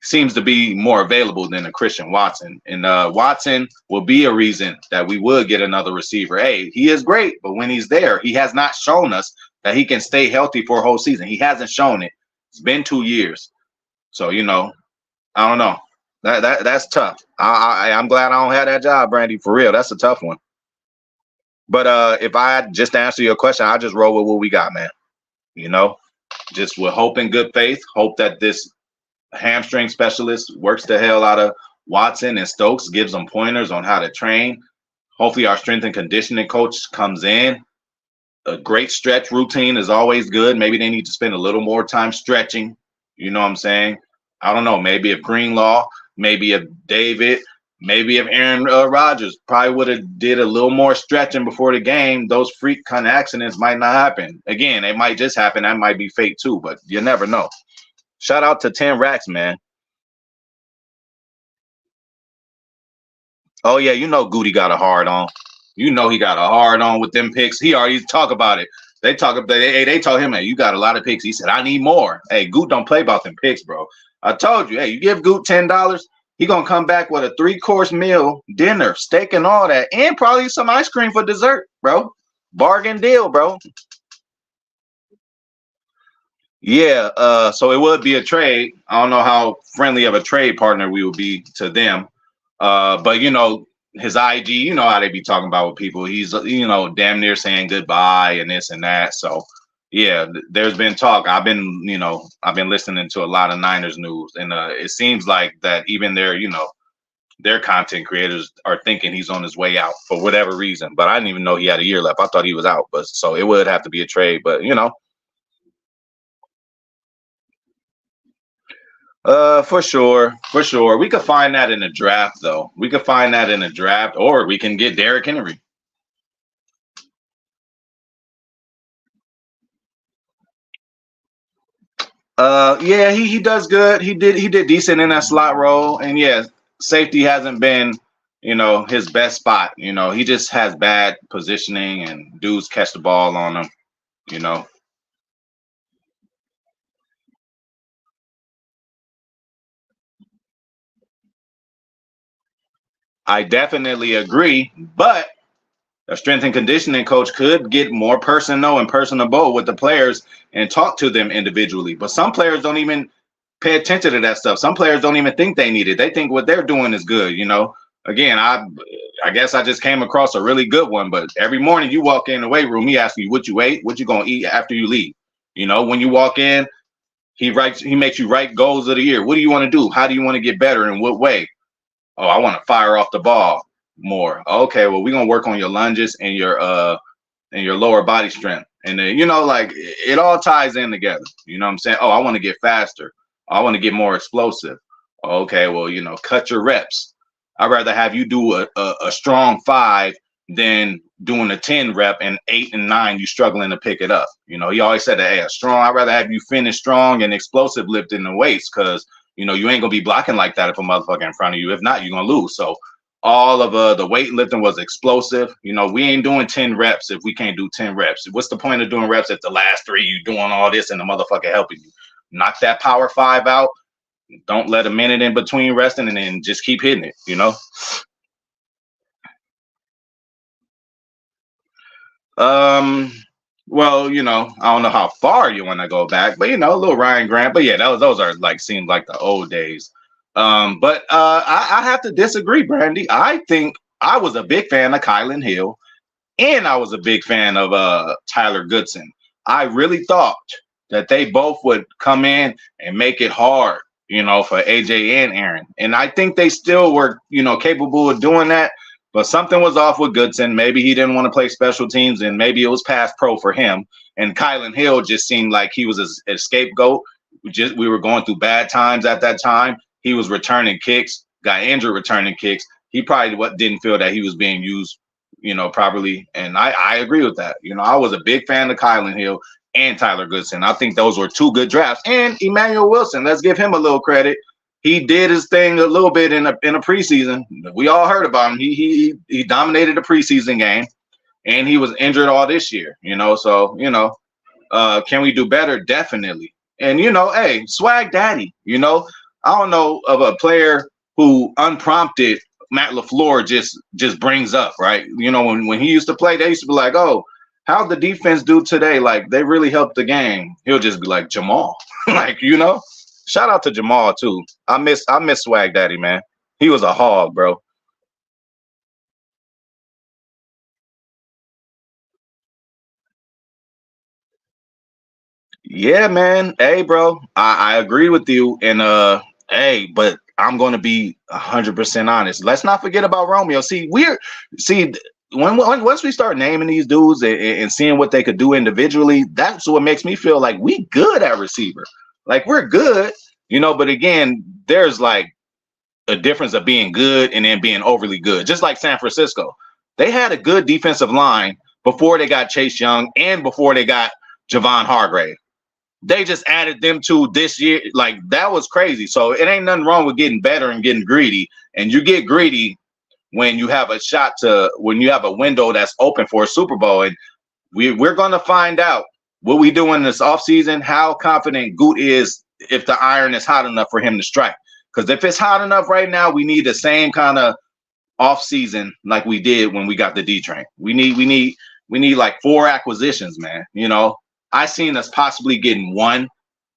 seems to be more available than a Christian Watson. And Watson will be a reason that we would get another receiver. Hey, he is great, but when he's there, he has not shown us that he can stay healthy for a whole season. He hasn't shown it. It's been 2 years. So, I don't know. That's tough. I'm glad I don't have that job, Brandy. For real, that's a tough one. But if I had just to answer your question, I just roll with what we got, man. Just with hope and good faith. Hope that this hamstring specialist works the hell out of Watson and Stokes, gives them pointers on how to train. Hopefully, our strength and conditioning coach comes in. A great stretch routine is always good. Maybe they need to spend a little more time stretching. You know what I'm saying? I don't know. Maybe if Greenlaw. Maybe if David, maybe if Aaron Rodgers probably would have did a little more stretching before the game, those freak kind of accidents might not happen. Again, it might just happen. That might be fake too, but you never know. Shout out to 10 Racks, man. Oh, yeah, Goody got a hard on. He got a hard on with them picks. He already talk about it. They told him, hey, you got a lot of picks. He said, I need more. Hey, Goot don't play about them picks, bro. I told you, hey, you give Goot $10, He gonna come back with a 3-course meal, dinner, steak, and all that, and probably some ice cream for dessert, bro. Bargain deal, bro. Yeah, so it would be a trade. I don't know how friendly of a trade partner we would be to them. But his IG, you know how they be talking about with people. He's damn near saying goodbye and this and that. So yeah, there's been talk. I've been listening to a lot of Niners news, and it seems like that even their content creators are thinking he's on his way out for whatever reason. But I didn't even know he had a year left. I thought he was out. But so it would have to be a trade. But for sure, for sure. We could find that in the draft, though. We could find that in the draft, or we can get Derrick Henry. Yeah, he does good. He did decent in that slot role, and yeah, safety hasn't been, his best spot. He just has bad positioning, and dudes catch the ball on him. You know, I definitely agree, but a strength and conditioning coach could get more personal and personable with the players and talk to them individually. But some players don't even pay attention to that stuff. Some players don't even think they need it. They think what they're doing is good. Again, I guess I just came across a really good one. But every morning you walk in the weight room, he asks you what you ate, what you gonna eat after you leave. When you walk in, he makes you write goals of the year. What do you want to do? How do you want to get better? In what way? Oh, I want to fire off the ball more. Okay, well, we're gonna work on your lunges and your lower body strength. And then, like it all ties in together. You know what I'm saying? Oh, I want to get faster. I want to get more explosive. Okay, well, cut your reps. I'd rather have you do a strong 5 than doing a 10 rep and 8 and 9, you struggling to pick it up. He always said that, hey, I'd rather have you finish strong and explosive lifting the weights because, you ain't going to be blocking like that if a motherfucker in front of you. If not, you're going to lose. So all of the weightlifting was explosive. We ain't doing 10 reps if we can't do 10 reps. What's the point of doing reps if the last 3 you doing all this and the motherfucker helping you? Knock that power 5 out. Don't let a minute in between resting and then just keep hitting it. Um, well, I don't know how far you want to go back, but a little Ryan Grant. But yeah, those are like seemed like the old days. But I have to disagree, Brandy. I think I was a big fan of Kylan Hill, and I was a big fan of Tyler Goodson. I really thought that they both would come in and make it hard, for AJ and Aaron. And I think they still were, capable of doing that. But something was off with Goodson. Maybe he didn't want to play special teams, and maybe it was past pro for him. And Kylan Hill just seemed like he was a scapegoat. We were going through bad times at that time. He was returning kicks, got injured returning kicks. He probably didn't feel that he was being used, properly. And I agree with that. I was a big fan of Kylan Hill and Tyler Goodson. I think those were 2 good drafts. And Emmanuel Wilson, let's give him a little credit. He did his thing a little bit in a preseason. We all heard about him. He dominated the preseason game, and he was injured all this year. So can we do better? Definitely. And hey, Swag Daddy. I don't know of a player who unprompted Matt LaFleur just brings up, right? When he used to play, they used to be like, oh, how'd the defense do today? Like, they really helped the game. He'll just be like, Jamal. Like, shout out to Jamal too. I miss Swag Daddy, man. He was a hog, bro. Yeah, man. Hey, bro. I agree with you. And hey, but I'm gonna be 100% honest. Let's not forget about Romeo. See once we start naming these dudes and seeing what they could do individually, that's what makes me feel like we good at receiver. Like we're good, but again, there's like a difference of being good and then being overly good. Just like San Francisco. They had a good defensive line before they got Chase Young and before they got Javon Hargrave. They just added them to this year. Like that was crazy. So it ain't nothing wrong with getting better and getting greedy. And you get greedy when you have when you have a window that's open for a Super Bowl. And we're going to find out what we do in this offseason, how confident Goot is if the iron is hot enough for him to strike. Because if it's hot enough right now, we need the same kind of off season like we did when we got the D train. We need like 4 acquisitions, man. I seen us possibly getting one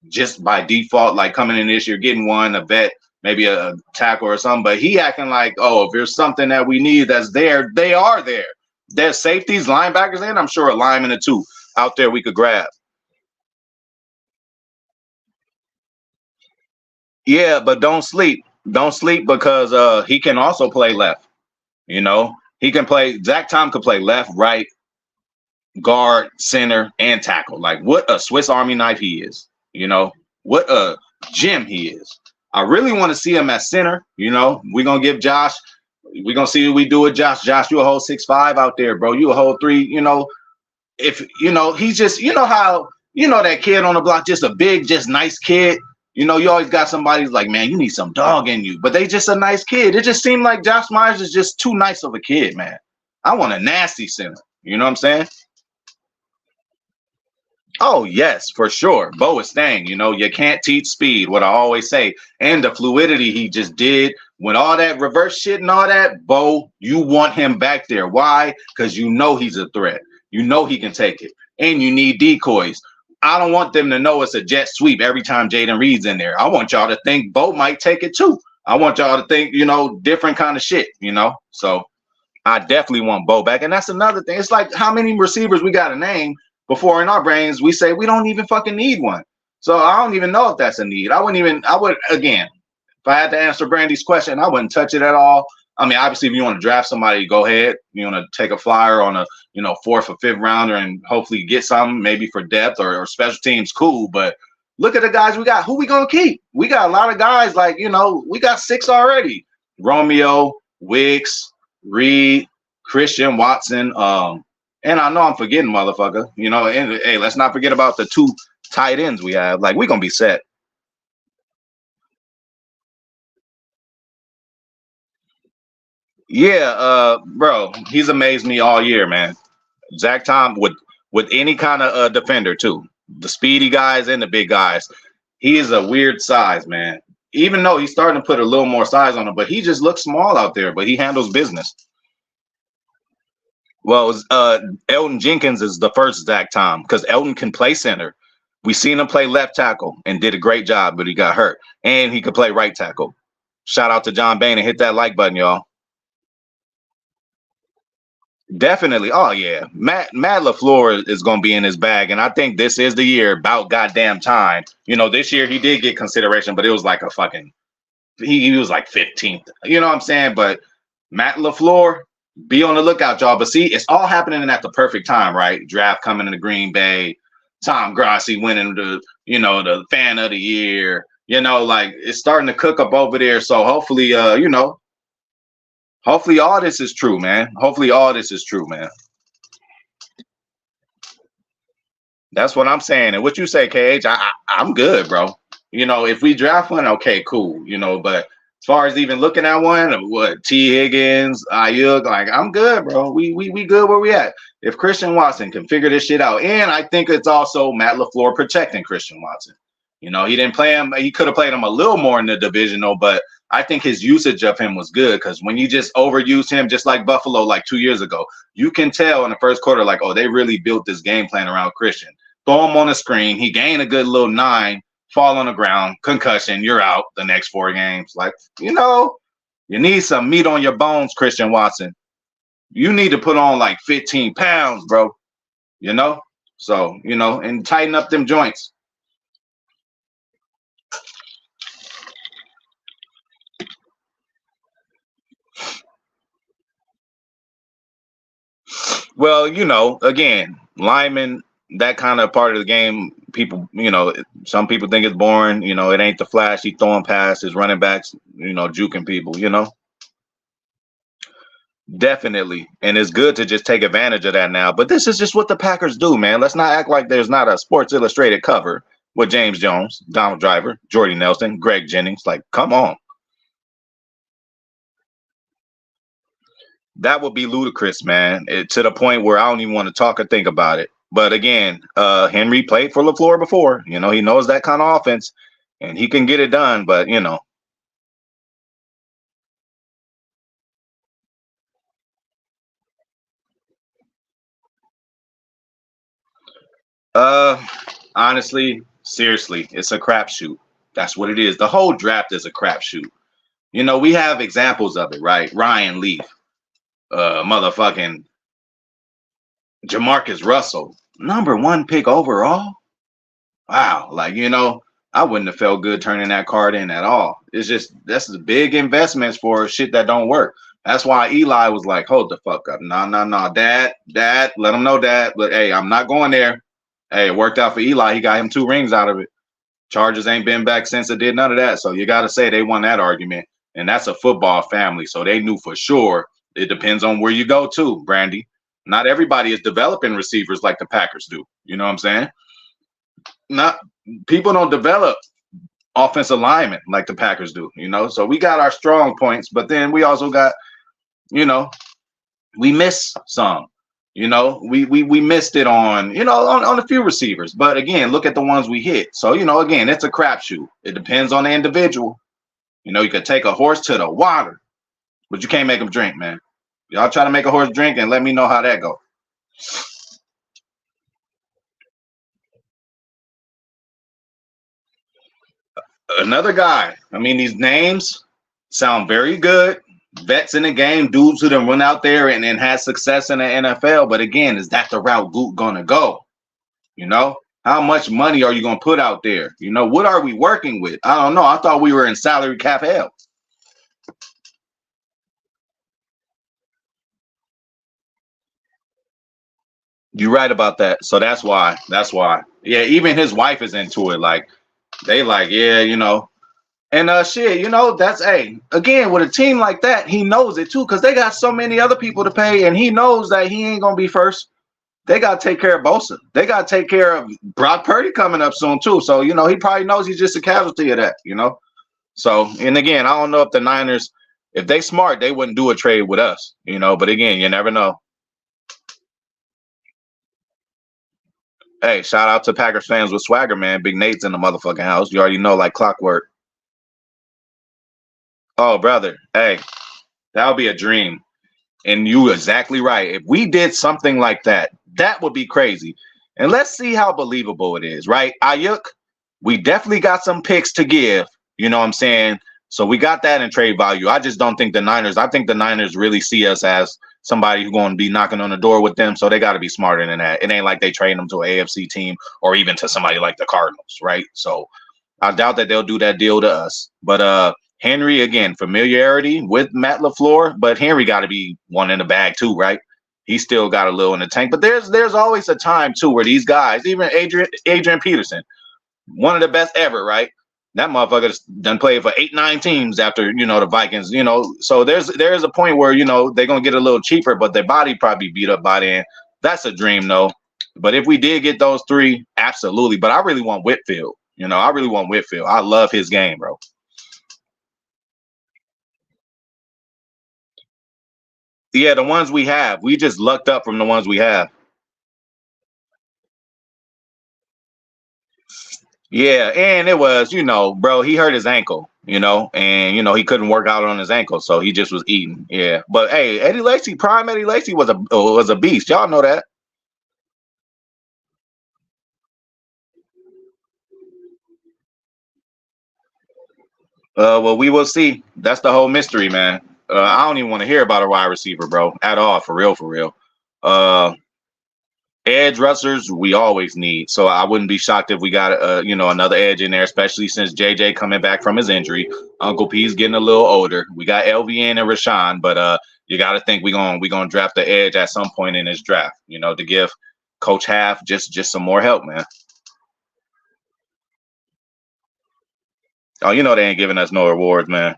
just by default, like coming in this year, getting one, a vet, maybe a tackle or something. But he acting like, oh, if there's something that we need that's there, they are there. There's safeties, linebackers, and I'm sure a lineman or two out there we could grab. Yeah, but don't sleep. Don't sleep because he can also play left. He can play. Zach Tom could play left, right, guard, center, and tackle. Like what a Swiss Army knife he is. What a gem he is. I really want to see him at center. We're gonna give Josh. We're gonna see what we do with Josh. Josh, you a whole 6'5" out there, bro. You a whole 3. If he's just how that kid on the block, just a big, just nice kid. You always got somebody who's like, man, you need some dog in you, but they just a nice kid. It just seemed like Josh Myers is just too nice of a kid, man. I want a nasty center. You know what I'm saying? Oh, yes, for sure. Bo is staying. You can't teach speed, what I always say. And the fluidity he just did with all that reverse shit and all that, Bo, you want him back there. Why? Because he's a threat. He can take it. And you need decoys. I don't want them to know it's a jet sweep every time Jaden Reed's in there. I want y'all to think Bo might take it too. I want y'all to think, different kind of shit, So I definitely want Bo back. And that's another thing. It's like how many receivers we got to name before in our brains we say we don't even fucking need one. So I don't even know if that's a need. I would, again, if I had to answer Brandy's question, I wouldn't touch it at all. I mean, obviously, if you want to draft somebody, go ahead. You want to take a flyer on a, 4th or 5th rounder and hopefully get some maybe for depth or special teams, cool. But look at the guys we got. Who we going to keep? We got a lot of guys like, we got 6 already. Romeo, Wicks, Reed, Christian, Watson. And I know I'm forgetting, motherfucker. And hey, let's not forget about the 2 tight ends we have. Like, we're going to be set. Yeah, bro, he's amazed me all year, man. Zach Tom with any kind of defender too. The speedy guys and the big guys. He is a weird size, man. Even though he's starting to put a little more size on him, but he just looks small out there, but he handles business. Well, Elton Jenkins is the first Zach Tom because Elton can play center. We seen him play left tackle and did a great job, but he got hurt. And he could play right tackle. Shout out to John Bain and hit that like button, y'all. Definitely. Oh yeah. Matt LaFleur is gonna be in his bag. And I think this is the year about goddamn time. This year he did get consideration, but it was like a fucking he was like 15th. You know what I'm saying? But Matt LaFleur, be on the lookout, y'all. But see, it's all happening at the perfect time, right? Draft coming into Green Bay, Tom Grassi winning the fan of the year. Like it's starting to cook up over there. So hopefully, hopefully all this is true, man. Hopefully all this is true, man. That's what I'm saying. And what you say, KH, I'm good, bro. If we draft one, okay, cool. But as far as even looking at one, what T. Higgins, Ayuk, like I'm good, bro. We good where we at. If Christian Watson can figure this shit out, and I think it's also Matt LaFleur protecting Christian Watson. He didn't play him. He could have played him a little more in the divisional, but I think his usage of him was good because when you just overuse him, just like Buffalo like 2 years ago, you can tell in the first quarter, like, oh, they really built this game plan around Christian. Throw him on the screen. He gained a good little 9, fall on the ground, concussion, you're out the next 4 games. Like, you need some meat on your bones, Christian Watson. You need to put on like 15 pounds, bro. So, and tighten up them joints. Well, again, linemen, that kind of part of the game, people, some people think it's boring. It ain't the flashy throwing passes, running backs, juking people, Definitely. And it's good to just take advantage of that now. But this is just what the Packers do, man. Let's not act like there's not a Sports Illustrated cover with James Jones, Donald Driver, Jordy Nelson, Greg Jennings. Like, come on. That would be ludicrous, man. To the point where I don't even want to talk or think about it. But again, Henry played for LaFleur before. He knows that kind of offense, and he can get it done. But Uh, honestly, seriously, it's a crapshoot. That's what it is. The whole draft is a crapshoot. You know, we have examples of it, right? Ryan Leaf, motherfucking Jamarcus Russell, #1 pick overall. Wow, like I wouldn't have felt good turning that card in at all. It's just that's the big investments for shit that don't work. That's why Eli was like, "Hold the fuck up, no, Dad, let him know, Dad. But hey, I'm not going there. Hey, it worked out for Eli. He got him 2 rings out of it. Chargers ain't been back since it did none of that. So you got to say they won that argument, and that's a football family, so they knew for sure. It depends on where you go to, Brandy. Not everybody is developing receivers like the Packers do. You know what I'm saying? Not people don't develop offensive linemen like the Packers do, So we got our strong points, but then we also got, you know, we miss some. We missed it on, on a few receivers. But again, look at the ones we hit. So, again, it's a crapshoot. It depends on the individual. You could take a horse to the water, but you can't make them drink, man. Y'all try to make a horse drink and let me know how that go. Another guy. I mean, these names sound very good. Vets in the game, dudes who done run out there and had success in the NFL. But again, is that the route Goot gonna go? How much money are you gonna put out there? What are we working with? I don't know. I thought we were in salary cap hell. You're right about that. So that's why. That's why. Yeah, even his wife is into it. Like they like, yeah, And shit, that's again with a team like that, he knows it too, because they got so many other people to pay, and he knows that he ain't gonna be first. They gotta take care of Bosa. They gotta take care of Brock Purdy coming up soon too. So he probably knows he's just a casualty of that. So and again, I don't know if the Niners, if they smart, they wouldn't do a trade with us. But again, you never know. Hey, shout out to Packers fans with swagger, man. Big Nate's in the motherfucking house. You already know, like clockwork. Oh, brother. Hey, that would be a dream. And you exactly right. If we did something like that, that would be crazy. And let's see how believable it is, right? Ayuk, we definitely got some picks to give. You know what I'm saying? So we got that in trade value. I just don't think I think the Niners really see us as somebody who's going to be knocking on the door with them. So they got to be smarter than that. It ain't like they trade them to an AFC team or even to somebody like the Cardinals, right? So I doubt that they'll do that deal to us. But Henry, again, familiarity with Matt LaFleur, but Henry got to be one in the bag too, right? He's still got a little in the tank. But there's always a time too where these guys, even Adrian Peterson, one of the best ever, right? That motherfucker done played for 8-9 teams after the Vikings. So there's a point where they're gonna get a little cheaper, but their body probably beat up by then. That's a dream, though. But if we did get those 3, absolutely. But I really want Whitfield. I really want Whitfield. I love his game, bro. Yeah, the ones we have, we just lucked up from the ones we have. Yeah, and it was, bro, he hurt his ankle, and he couldn't work out on his ankle, so he just was eating. Yeah, but hey, prime Eddie Lacy was a beast. Y'all know that. Well, we will see. That's the whole mystery, man. I don't even want to hear about a wide receiver, bro, at all, for real, for real. Uh, Edge rushers we always need, so I wouldn't be shocked if we got another edge in there, especially since JJ coming back from his injury. Uncle P's getting a little older. We got LVN and Rashawn, but you got to think we gonna draft the edge at some point in this draft, to give Coach Half just some more help, man. Oh, they ain't giving us no awards, man,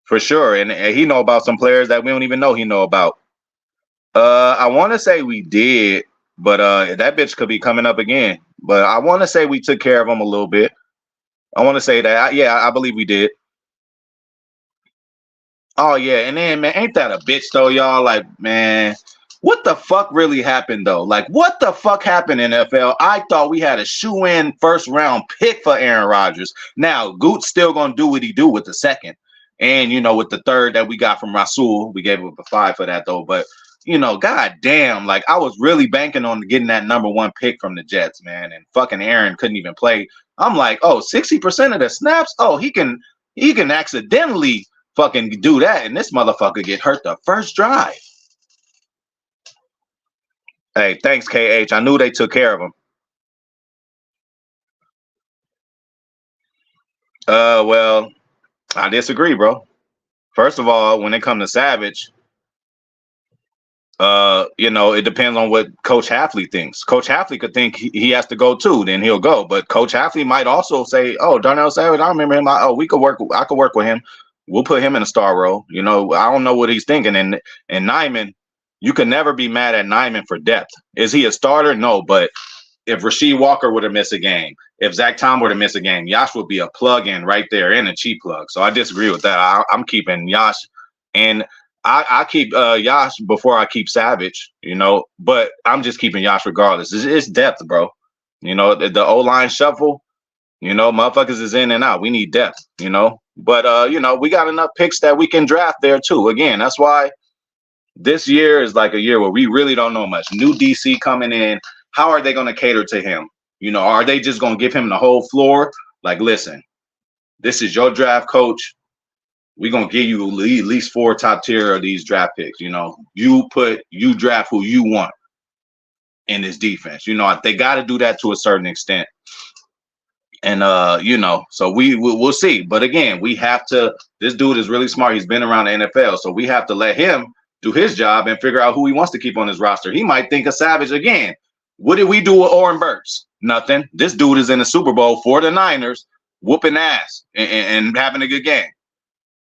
for sure. And he know about some players that we don't even know he know about. I want to say we did, but that bitch could be coming up again. But I want to say we took care of him a little bit. I want to say that. Yeah, I believe we did. Oh yeah, and then man, ain't that a bitch though, y'all? Like, man, what the fuck really happened though? Like, what the fuck happened in NFL? I thought we had a shoe-in first round pick for Aaron Rodgers. Now, Goot's still gonna do what he do with the second, and with the third that we got from Rasul, we gave up a 5 for that though. But god damn, like I was really banking on getting that number one pick from the Jets, man. And fucking Aaron couldn't even play. I'm like, oh, 60% of the snaps. Oh, he can accidentally fucking do that, and this motherfucker get hurt the first drive. Hey, thanks, KH. I knew they took care of him. Well, I disagree, bro. First of all, when it comes to Savage, it depends on what Coach Halfley thinks. Coach Halfley could think he has to go too, then he'll go. But Coach Halfley might also say, "Oh, Darnell Savage, I remember him. I could work with him. We'll put him in a star role." I don't know what he's thinking. And Nyman, you can never be mad at Nyman for depth. Is he a starter? No, but if Rasheed Walker would have missed a game, if Zach Tom would have missed a game, Yash would be a plug-in right there and a cheap plug. So I disagree with that. I'm keeping Yash, and I keep Yash before I keep Savage, but I'm just keeping Yash regardless. It's depth, bro. The O-line shuffle, motherfuckers is in and out. We need depth, but we got enough picks that we can draft there too. Again, that's why this year is like a year where we really don't know much. New DC coming in. How are they going to cater to him? Are they just going to give him the whole floor? Like, listen, this is your draft coach. We're going to give you at least 4 top tier of these draft picks. You draft who you want in this defense. They got to do that to a certain extent. And, so we'll see. But again, this dude is really smart. He's been around the NFL. So we have to let him do his job and figure out who he wants to keep on his roster. He might think of Savage again. What did we do with Oren Burks? Nothing. This dude is in the Super Bowl for the Niners, whooping ass and having a good game.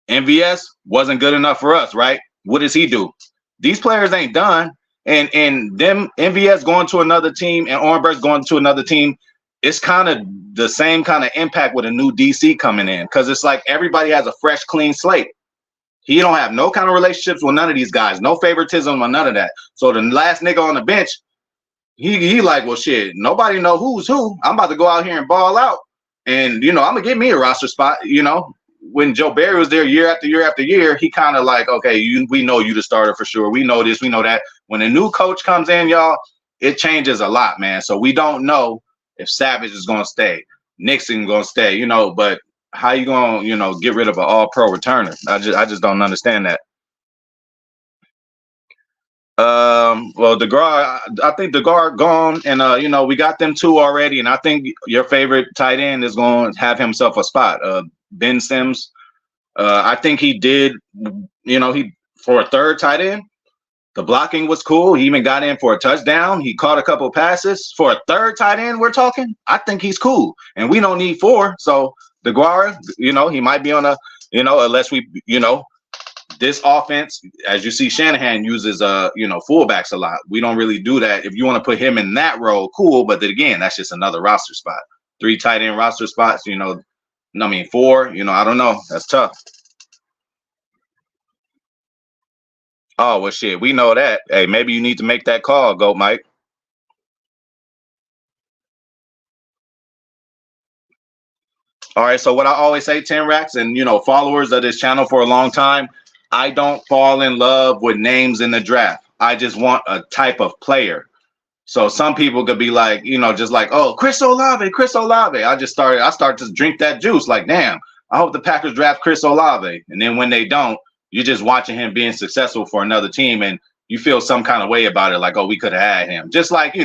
MVS wasn't good enough for us, right? What does he do? These players ain't done. And them MVS going to another team and Oren Burks going to another team, it's kind of the same kind of impact with a new DC coming in, because it's like everybody has a fresh, clean slate. He don't have no kind of relationships with none of these guys, no favoritism or none of that. So the last nigga on the bench, he like, well, shit, nobody know who's who. I'm about to go out here and ball out. And, I'm going to get me a roster spot. When Joe Barry was there year after year after year, he kind of like, okay, we know you the starter for sure. We know this, we know that. When a new coach comes in, y'all, it changes a lot, man. So we don't know if Savage is going to stay, Nixon going to stay, but how you going to, get rid of an all-pro returner? I just don't understand that. Well, DeGar, I think DeGar gone, and we got them 2 already, and I think your favorite tight end is going to have himself a spot. Ben Sims, I think he did, he for a third tight end. The blocking was cool. He even got in for a touchdown. He caught a couple passes for a third tight end. We're talking. I think he's cool, and we don't need 4. So DeGuara, he might be on unless we, this offense, as you see, Shanahan uses fullbacks a lot. We don't really do that. If you want to put him in that role, cool. But then again, that's just another roster spot. 3 tight end roster spots. 4. I don't know. That's tough. Oh well, shit. We know that. Hey, maybe you need to make that call, Goat Mike. All right. So what I always say, 10 racks, and followers of this channel for a long time, I don't fall in love with names in the draft. I just want a type of player. So some people could be like, just like, oh, Chris Olave. I start to drink that juice. Like, damn, I hope the Packers draft Chris Olave. And then when they don't, you're just watching him being successful for another team, and you feel some kind of way about it. Like, oh, we could have had him. Just like,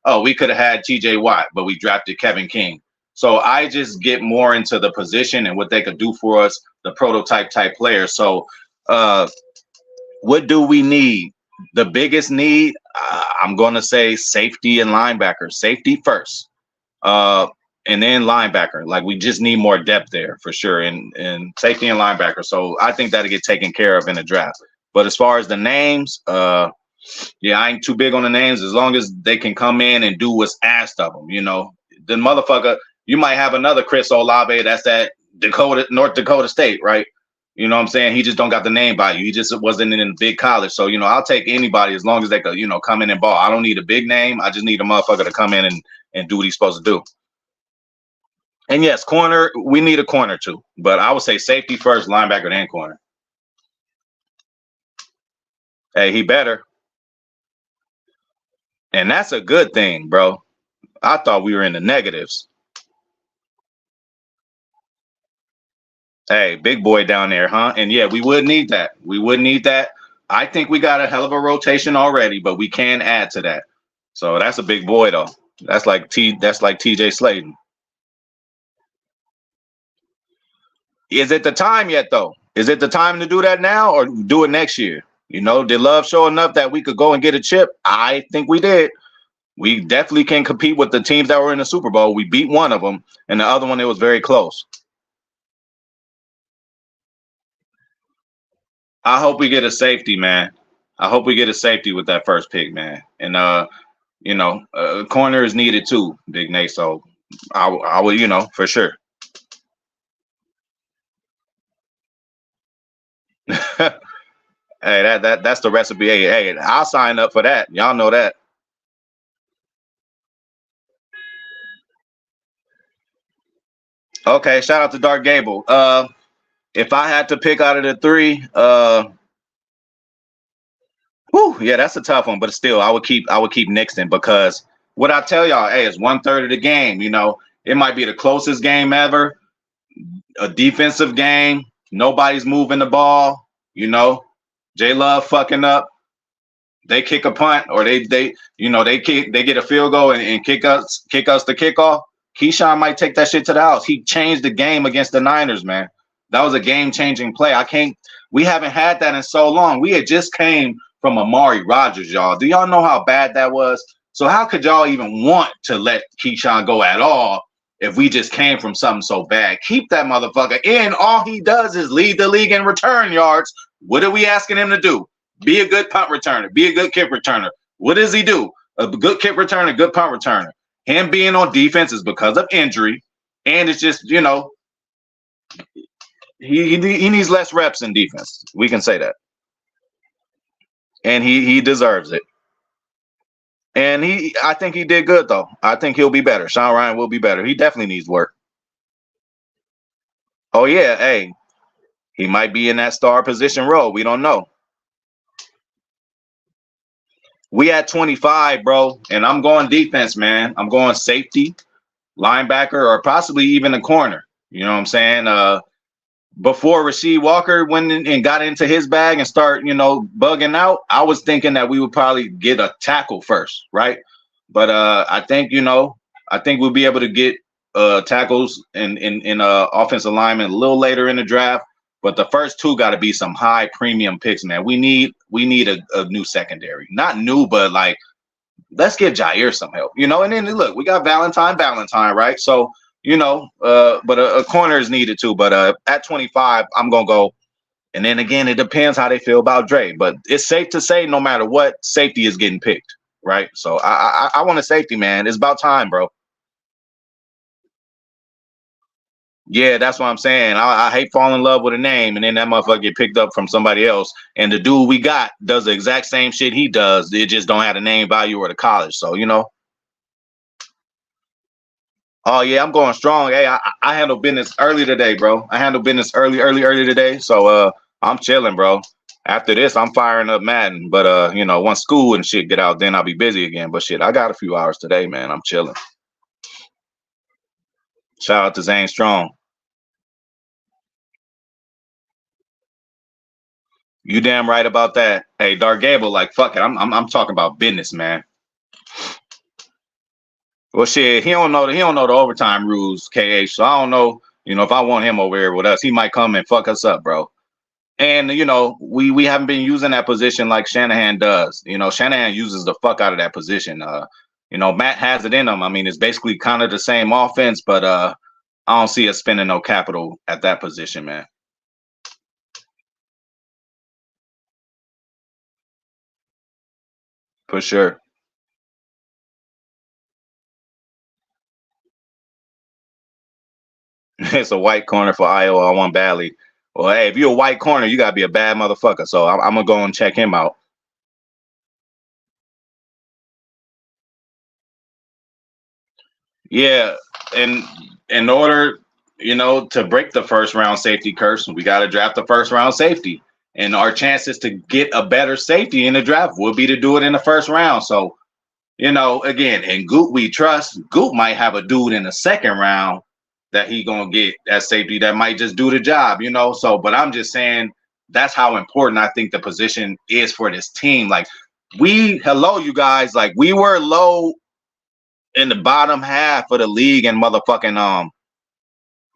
oh, we could have had TJ Watt, but we drafted Kevin King. So I just get more into the position and what they could do for us, the prototype type player. So what do we need? The biggest need, I'm going to say safety and linebacker. Safety first, and then linebacker. Like, we just need more depth there for sure, and safety and linebacker. So I think that'll get taken care of in the draft. But as far as the names, I ain't too big on the names as long as they can come in and do what's asked of them. The motherfucker, you might have another Chris Olave that's at North Dakota State, right? You know what I'm saying? He just don't got the name by you. He just wasn't in a big college. So, I'll take anybody as long as they could, come in and ball. I don't need a big name. I just need a motherfucker to come in and do what he's supposed to do. And yes, corner, we need a corner too. But I would say safety first, linebacker, then corner. Hey, he better. And that's a good thing, bro. I thought we were in the negatives. Hey, big boy down there, huh? And yeah, we would need that. We would need that. I think we got a hell of a rotation already, but we can add to that. So that's a big boy though. That's like TJ Slayton. Is it the time yet though? Is it the time to do that now or do it next year? Did Love show enough that we could go and get a chip? I think we did. We definitely can compete with the teams that were in the Super Bowl. We beat one of them, and the other one it was very close. I hope we get a safety, man. I hope we get a safety with that first pick, man. And corner is needed too, Big Nate. So I would, for sure. Hey, that's the recipe. Hey, I'll sign up for that. Y'all know that. Okay, shout out to Dark Gable. If I had to pick out of the three, yeah, that's a tough one. But still, I would keep Nixon because what I tell y'all, hey, it's 1/3 of the game. It might be the closest game ever, a defensive game. Nobody's moving the ball. J Love fucking up. They kick a punt or they get a field goal and kick us the kickoff. Keyshawn might take that shit to the house. He changed the game against the Niners, man. That was a game-changing play. We haven't had that in so long. We had just came from Amari Rodgers, y'all. Do y'all know how bad that was? So how could y'all even want to let Keyshawn go at all if we just came from something so bad? Keep that motherfucker in. All he does is lead the league in return yards. What are we asking him to do? Be a good punt returner. Be a good kick returner. What does he do? A good kick returner, good punt returner. Him being on defense is because of injury, and it's just he needs less reps in defense. We can say that, and he deserves it. And I think he did good though. I think he'll be better. Sean Ryan will be better. He definitely needs work. Oh yeah, hey, he might be in that star position role. We don't know. We at 25, bro, and I'm going defense, man. I'm going safety, linebacker, or possibly even a corner. You know what I'm saying? Before Rasheed Walker went in and got into his bag and start, bugging out, I was thinking that we would probably get a tackle first, right? But I think we'll be able to get tackles in offensive lineman a little later in the draft. But the first two got to be some high premium picks, man. We need a new secondary, not new, but like let's give Jair some help, And then look, we got Valentine, right? So but a corner is needed too. But at 25, I'm gonna go. And then again, it depends how they feel about Dre. But it's safe to say, no matter what, safety is getting picked, right? So I want a safety, man. It's about time, bro. Yeah, that's what I'm saying. I hate falling in love with a name and then that motherfucker get picked up from somebody else. And the dude we got does the exact same shit he does. It just don't have the name value or the college. So, Oh yeah, I'm going strong. Hey, I handle business early today, bro. I handle business early today. So I'm chilling, bro. After this, I'm firing up Madden. But once school and shit get out, then I'll be busy again. But shit, I got a few hours today, man. I'm chilling. Shout out to Zane Strong. You damn right about that. Hey, Dark Gable, like fuck it. I'm talking about business, man. Well, shit, he don't know the overtime rules, KH. So I don't know, if I want him over here with us, he might come and fuck us up, bro. And we haven't been using that position like Shanahan does. Shanahan uses the fuck out of that position. Matt has it in him. I mean, it's basically kind of the same offense, but I don't see us spending no capital at that position, man. For sure. It's a white corner for Iowa. I want badly. Well, hey, if you're a white corner, you gotta be a bad motherfucker. So I'm gonna go and check him out. Yeah, and in order, to break the first round safety curse, we got to draft the first round safety. And our chances to get a better safety in the draft would be to do it in the first round. So, Again, in Goot we trust. Goot might have a dude in the second round that he gonna get that safety that might just do the job. So, but I'm just saying that's how important I think the position is for this team. Like hello, you guys, like we were low in the bottom half of the league and motherfucking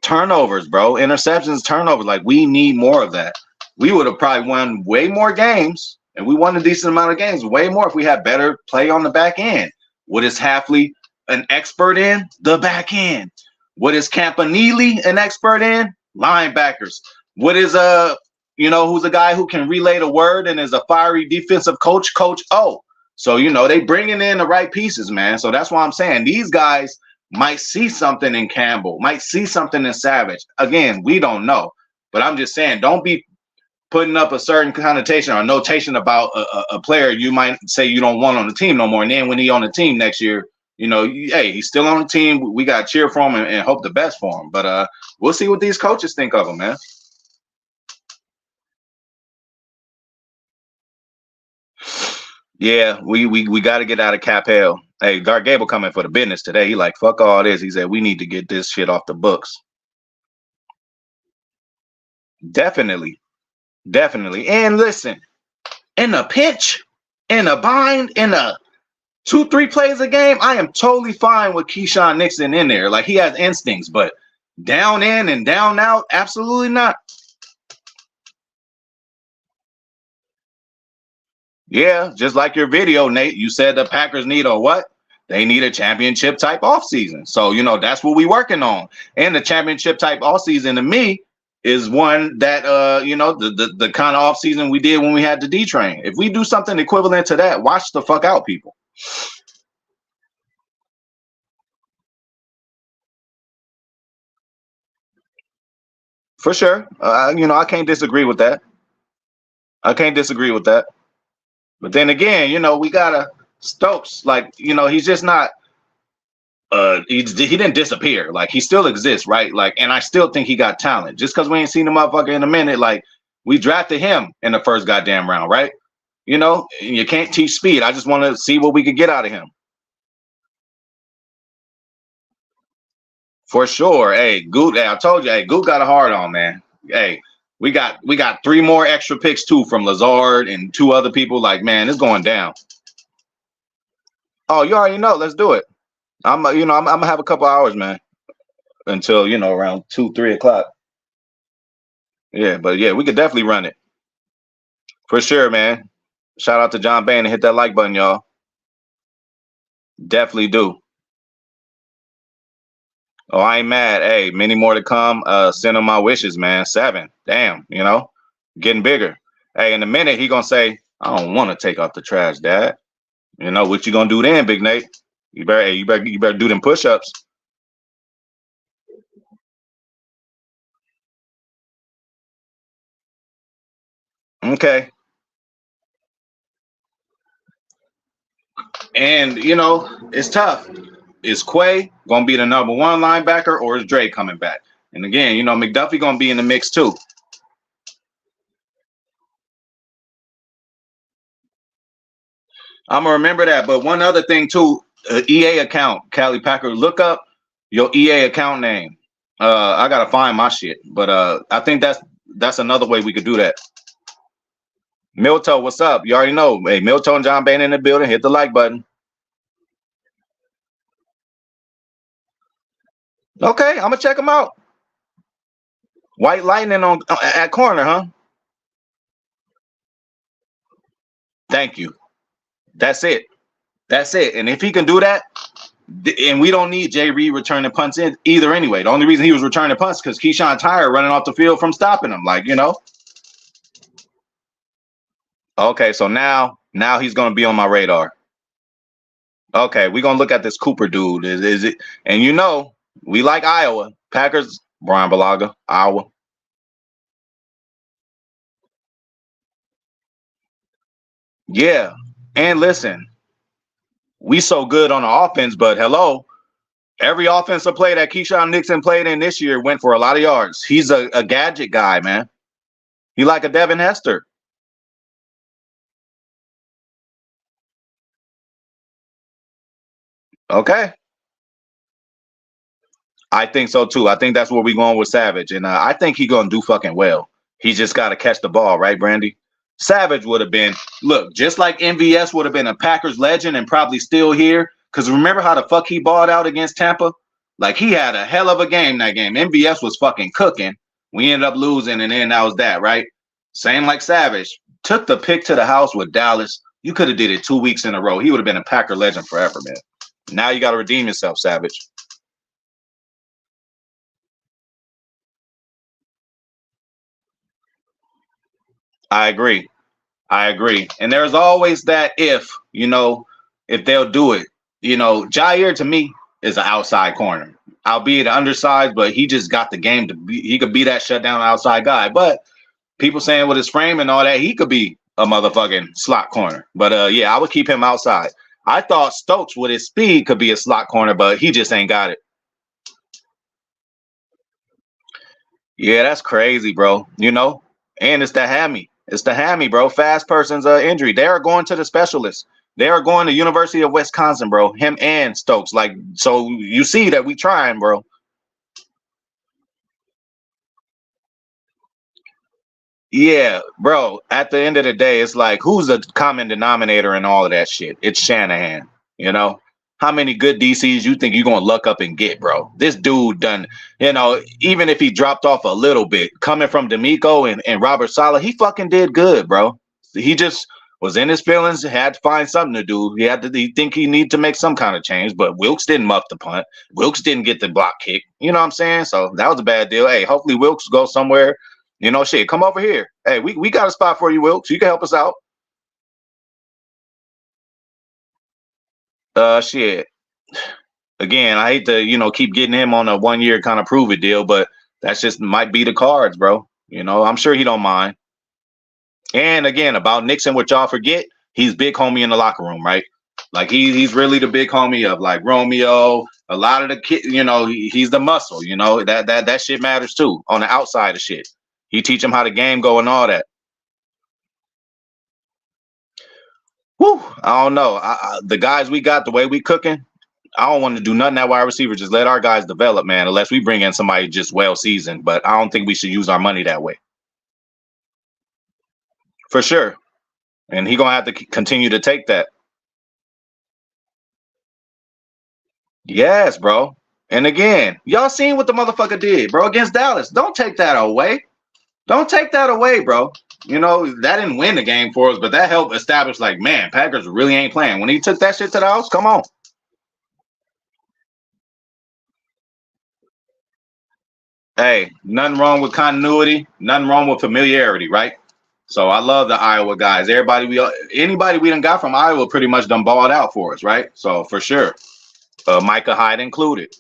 turnovers, bro. Interceptions, turnovers. Like we need more of that. We would have probably won way more games, and we won a decent amount of games, way more if we had better play on the back end. What is Hafley an expert in? The back end. What is Campanile an expert in? Linebackers. What is who's a guy who can relay the word and is a fiery defensive coach, Coach O. So, they bringing in the right pieces, man. So that's why I'm saying these guys might see something in Campbell, might see something in Savage. Again, we don't know. But I'm just saying, don't be putting up a certain connotation or notation about a player you might say you don't want on the team no more. And then when he's on the team next year, hey, he's still on the team. We got to cheer for him and hope the best for him. But we'll see what these coaches think of him, man. Yeah, we got to get out of Cap Hell. Hey, Dark Gable coming for the business today. He like, fuck all this. He said, we need to get this shit off the books. Definitely. And listen, in a pinch, in a bind, in a 2-3 plays a game, I am totally fine with Keyshawn Nixon in there. Like he has instincts, but down in and down out, absolutely not. Yeah, just like your video, Nate, you said the Packers need a what? They need a championship type offseason. So, that's what we're working on. And the championship type offseason to me is one that, the kind of offseason we did when we had the D train. If we do something equivalent to that, watch the fuck out, people. For sure. I can't disagree with that. But then again, we gotta Stokes, like, he's just not he didn't disappear. Like he still exists, right? Like, and I still think he got talent. Just because we ain't seen the motherfucker in a minute, like we drafted him in the first goddamn round, right? And you can't teach speed. I just want to see what we could get out of him. For sure. Hey, Goot, I told you, hey, Goot got a hard on, man. Hey, we got 3 more extra picks too from Lazard and 2 other people. Like, man, it's going down. Oh, you already know. Let's do it. I'm gonna have a couple hours, man, until around 2-3 o'clock. Yeah, but yeah, we could definitely run it for sure, man. Shout out to John Bain and hit that like button, y'all. Definitely do. Oh, I ain't mad. Hey, many more to come. Send him my wishes, man. 7. Damn, getting bigger. Hey, in a minute he gonna say, I don't want to take out the trash, Dad. What you gonna do then, Big Nate? You better do them push-ups. Okay. And it's tough. Is Quay gonna be the number 1 linebacker, or is Dre coming back? And again, McDuffie gonna be in the mix too. I'm gonna remember that. But one other thing too, EA account, Cali Packer. Look up your EA account name. I gotta find my shit, but I think that's another way we could do that. Milto, what's up? You already know. Hey, Milto and John Bain in the building. Hit the like button. Okay, I'm gonna check them out. White Lightning on at corner, huh? Thank you. That's it. And if he can do that, and we don't need Jay Reed returning punts in either anyway. The only reason he was returning punts because Keyshawn tired running off the field from stopping him. Like, Okay, so now he's gonna be on my radar. Okay, we're gonna look at this Cooper dude. Is it? And we like Iowa. Packers, Brian Balaga, Iowa. Yeah. And listen, we so good on the offense, but hello, every offensive play that Keyshawn Nixon played in this year went for a lot of yards. He's a gadget guy, man. He like a Devin Hester. Okay. I think so too. I think that's where we going with Savage, and I think he gonna do fucking well. He just got to catch the ball, right, Brandy? Savage would have been look just like MVS would have been a Packers legend and probably still here. Cause remember how the fuck he balled out against Tampa? Like he had a hell of a game that game. MVS was fucking cooking. We ended up losing, and then that was that, right? Same like Savage took the pick to the house with Dallas. You could have did it 2 weeks in a row. He would have been a Packer legend forever, man. Now you got to redeem yourself, Savage. I agree. I agree. And there's always that if they'll do it. Jair to me is an outside corner, albeit undersized, but he just got the game to be. He could be that shutdown outside guy. But people saying with his frame and all that, he could be a motherfucking slot corner. But yeah, I would keep him outside. I thought Stokes with his speed could be a slot corner, but he just ain't got it. Yeah, that's crazy, bro. And it's the hammy. It's the hammy, bro. Fast person's injury. They are going to the specialist. They are going to University of Wisconsin, bro. Him and Stokes. Like, so you see that we trying, bro. Yeah, bro. At the end of the day, it's like who's the common denominator in all of that shit? It's Shanahan. You know, how many good DCs you think you're gonna luck up and get, bro? This dude done. Even if he dropped off a little bit, coming from D'Amico and Robert Sala, he fucking did good, bro. He just was in his feelings, had to find something to do. He think he need to make some kind of change, but Wilkes didn't muff the punt. Wilkes didn't get the block kick. You know what I'm saying? So that was a bad deal. Hey, hopefully Wilkes goes somewhere. Shit, come over here. Hey, we got a spot for you, Wilkes. You can help us out. Shit. Again, I hate to, keep getting him on a 1 year kind of prove it deal, but that's just might be the cards, bro. I'm sure he don't mind. And again, about Nixon, what y'all forget, he's big homie in the locker room, right? Like he's really the big homie of like Romeo. A lot of the kid, he's the muscle. That shit matters too on the outside of shit. He teach him how the game go and all that. Whew, I don't know. The guys we got, the way we cooking, I don't want to do nothing at wide receiver. Just let our guys develop, man. Unless we bring in somebody just well seasoned, but I don't think we should use our money that way. For sure. And he gonna have to continue to take that. Yes, bro. And again, y'all seen what the motherfucker did, bro, against Dallas. Don't take that away. Don't take that away, bro. That didn't win the game for us, but that helped establish, like, man, Packers really ain't playing. When he took that shit to the house, come on. Hey, nothing wrong with continuity, nothing wrong with familiarity, right? So I love the Iowa guys. Anybody we done got from Iowa pretty much done balled out for us, right? So for sure, Micah Hyde included.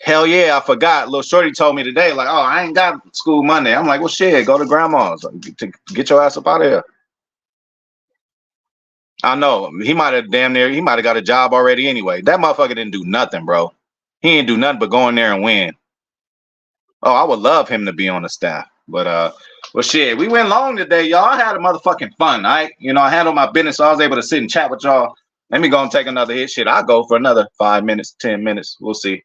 Hell yeah, I forgot. Little Shorty told me today, like, oh, I ain't got school Monday. I'm like, well, shit, go to grandma's to get your ass up out of here. I know he might have he might have got a job already anyway. That motherfucker didn't do nothing, bro. He didn't do nothing but go in there and win. Oh, I would love him to be on the staff. But well shit, we went long today, y'all. I had a motherfucking fun, all right? I handled my business, so I was able to sit and chat with y'all. Let me go and take another hit. Shit, I'll go for another 5 minutes, 10 minutes. We'll see.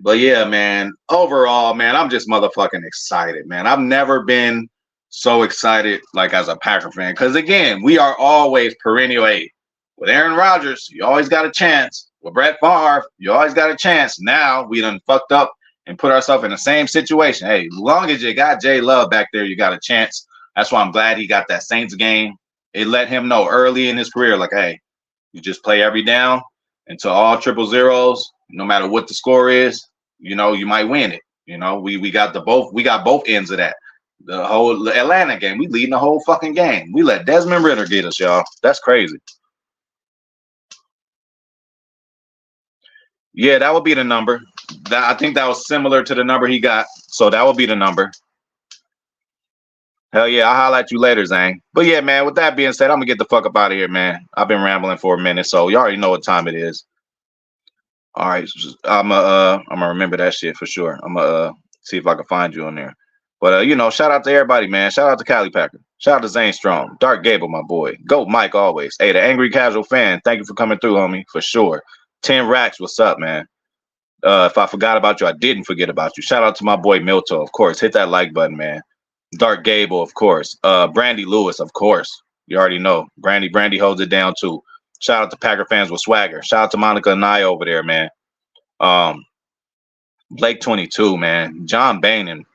But yeah, man, overall, man, I'm just motherfucking excited, man. I've never been so excited like as a Packer fan. Because again, we are always perennial A. With Aaron Rodgers, you always got a chance. With Brett Favre, you always got a chance. Now we done fucked up and put ourselves in the same situation. Hey, as long as you got Jay Love back there, you got a chance. That's why I'm glad he got that Saints game. It let him know early in his career, like, hey, you just play every down until all triple zeros, no matter what the score is, you might win it. We got both ends of that. The whole Atlanta game, we leading the whole fucking game. We let Desmond Ritter get us, y'all. That's crazy. Yeah, that would be the number. I think that was similar to the number he got. So that would be the number. Hell yeah, I'll holler at you later, Zane. But yeah, man, with that being said, I'm gonna get the fuck up out of here, man. I've been rambling for a minute, so you already know what time it is. All right, I'm gonna remember that shit for sure. I'm gonna see if I can find you on there. But shout out to everybody, man. Shout out to Cali Packer. Shout out to Zane Strong. Dark Gable, my boy. Goat Mike always. Hey, the Angry Casual Fan, thank you for coming through, homie, for sure. 10 Racks, what's up, man? If I forgot about you, I didn't forget about you. Shout out to my boy Milto, of course. Hit that like button, man. Dark Gable, of course. Brandy Lewis, of course. You already know. Brandy holds it down too. Shout out to Packer fans with swagger. Shout out to Monica and I over there, man. Blake 22, man. John Bainan.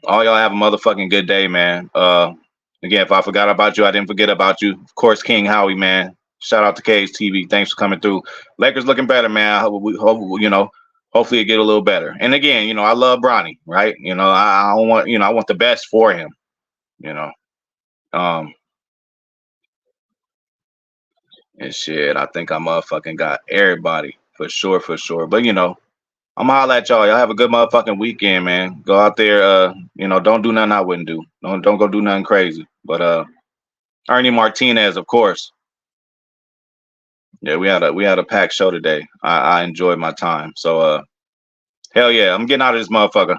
All y'all have a motherfucking good day, man. Again, if I forgot about you, I didn't forget about you. Of course, King Howie, man. Shout out to Cage TV. Thanks for coming through. Lakers looking better, man. Hopefully it get a little better. And again, I love Bronny, right? I want, I want the best for him. And shit, I think I motherfucking got everybody for sure. But I'm gonna holler at y'all. Y'all have a good motherfucking weekend, man. Go out there, don't do nothing I wouldn't do. Don't go do nothing crazy. But Ernie Martinez, of course. Yeah, we had a packed show today. I enjoyed my time. So hell yeah, I'm getting out of this motherfucker.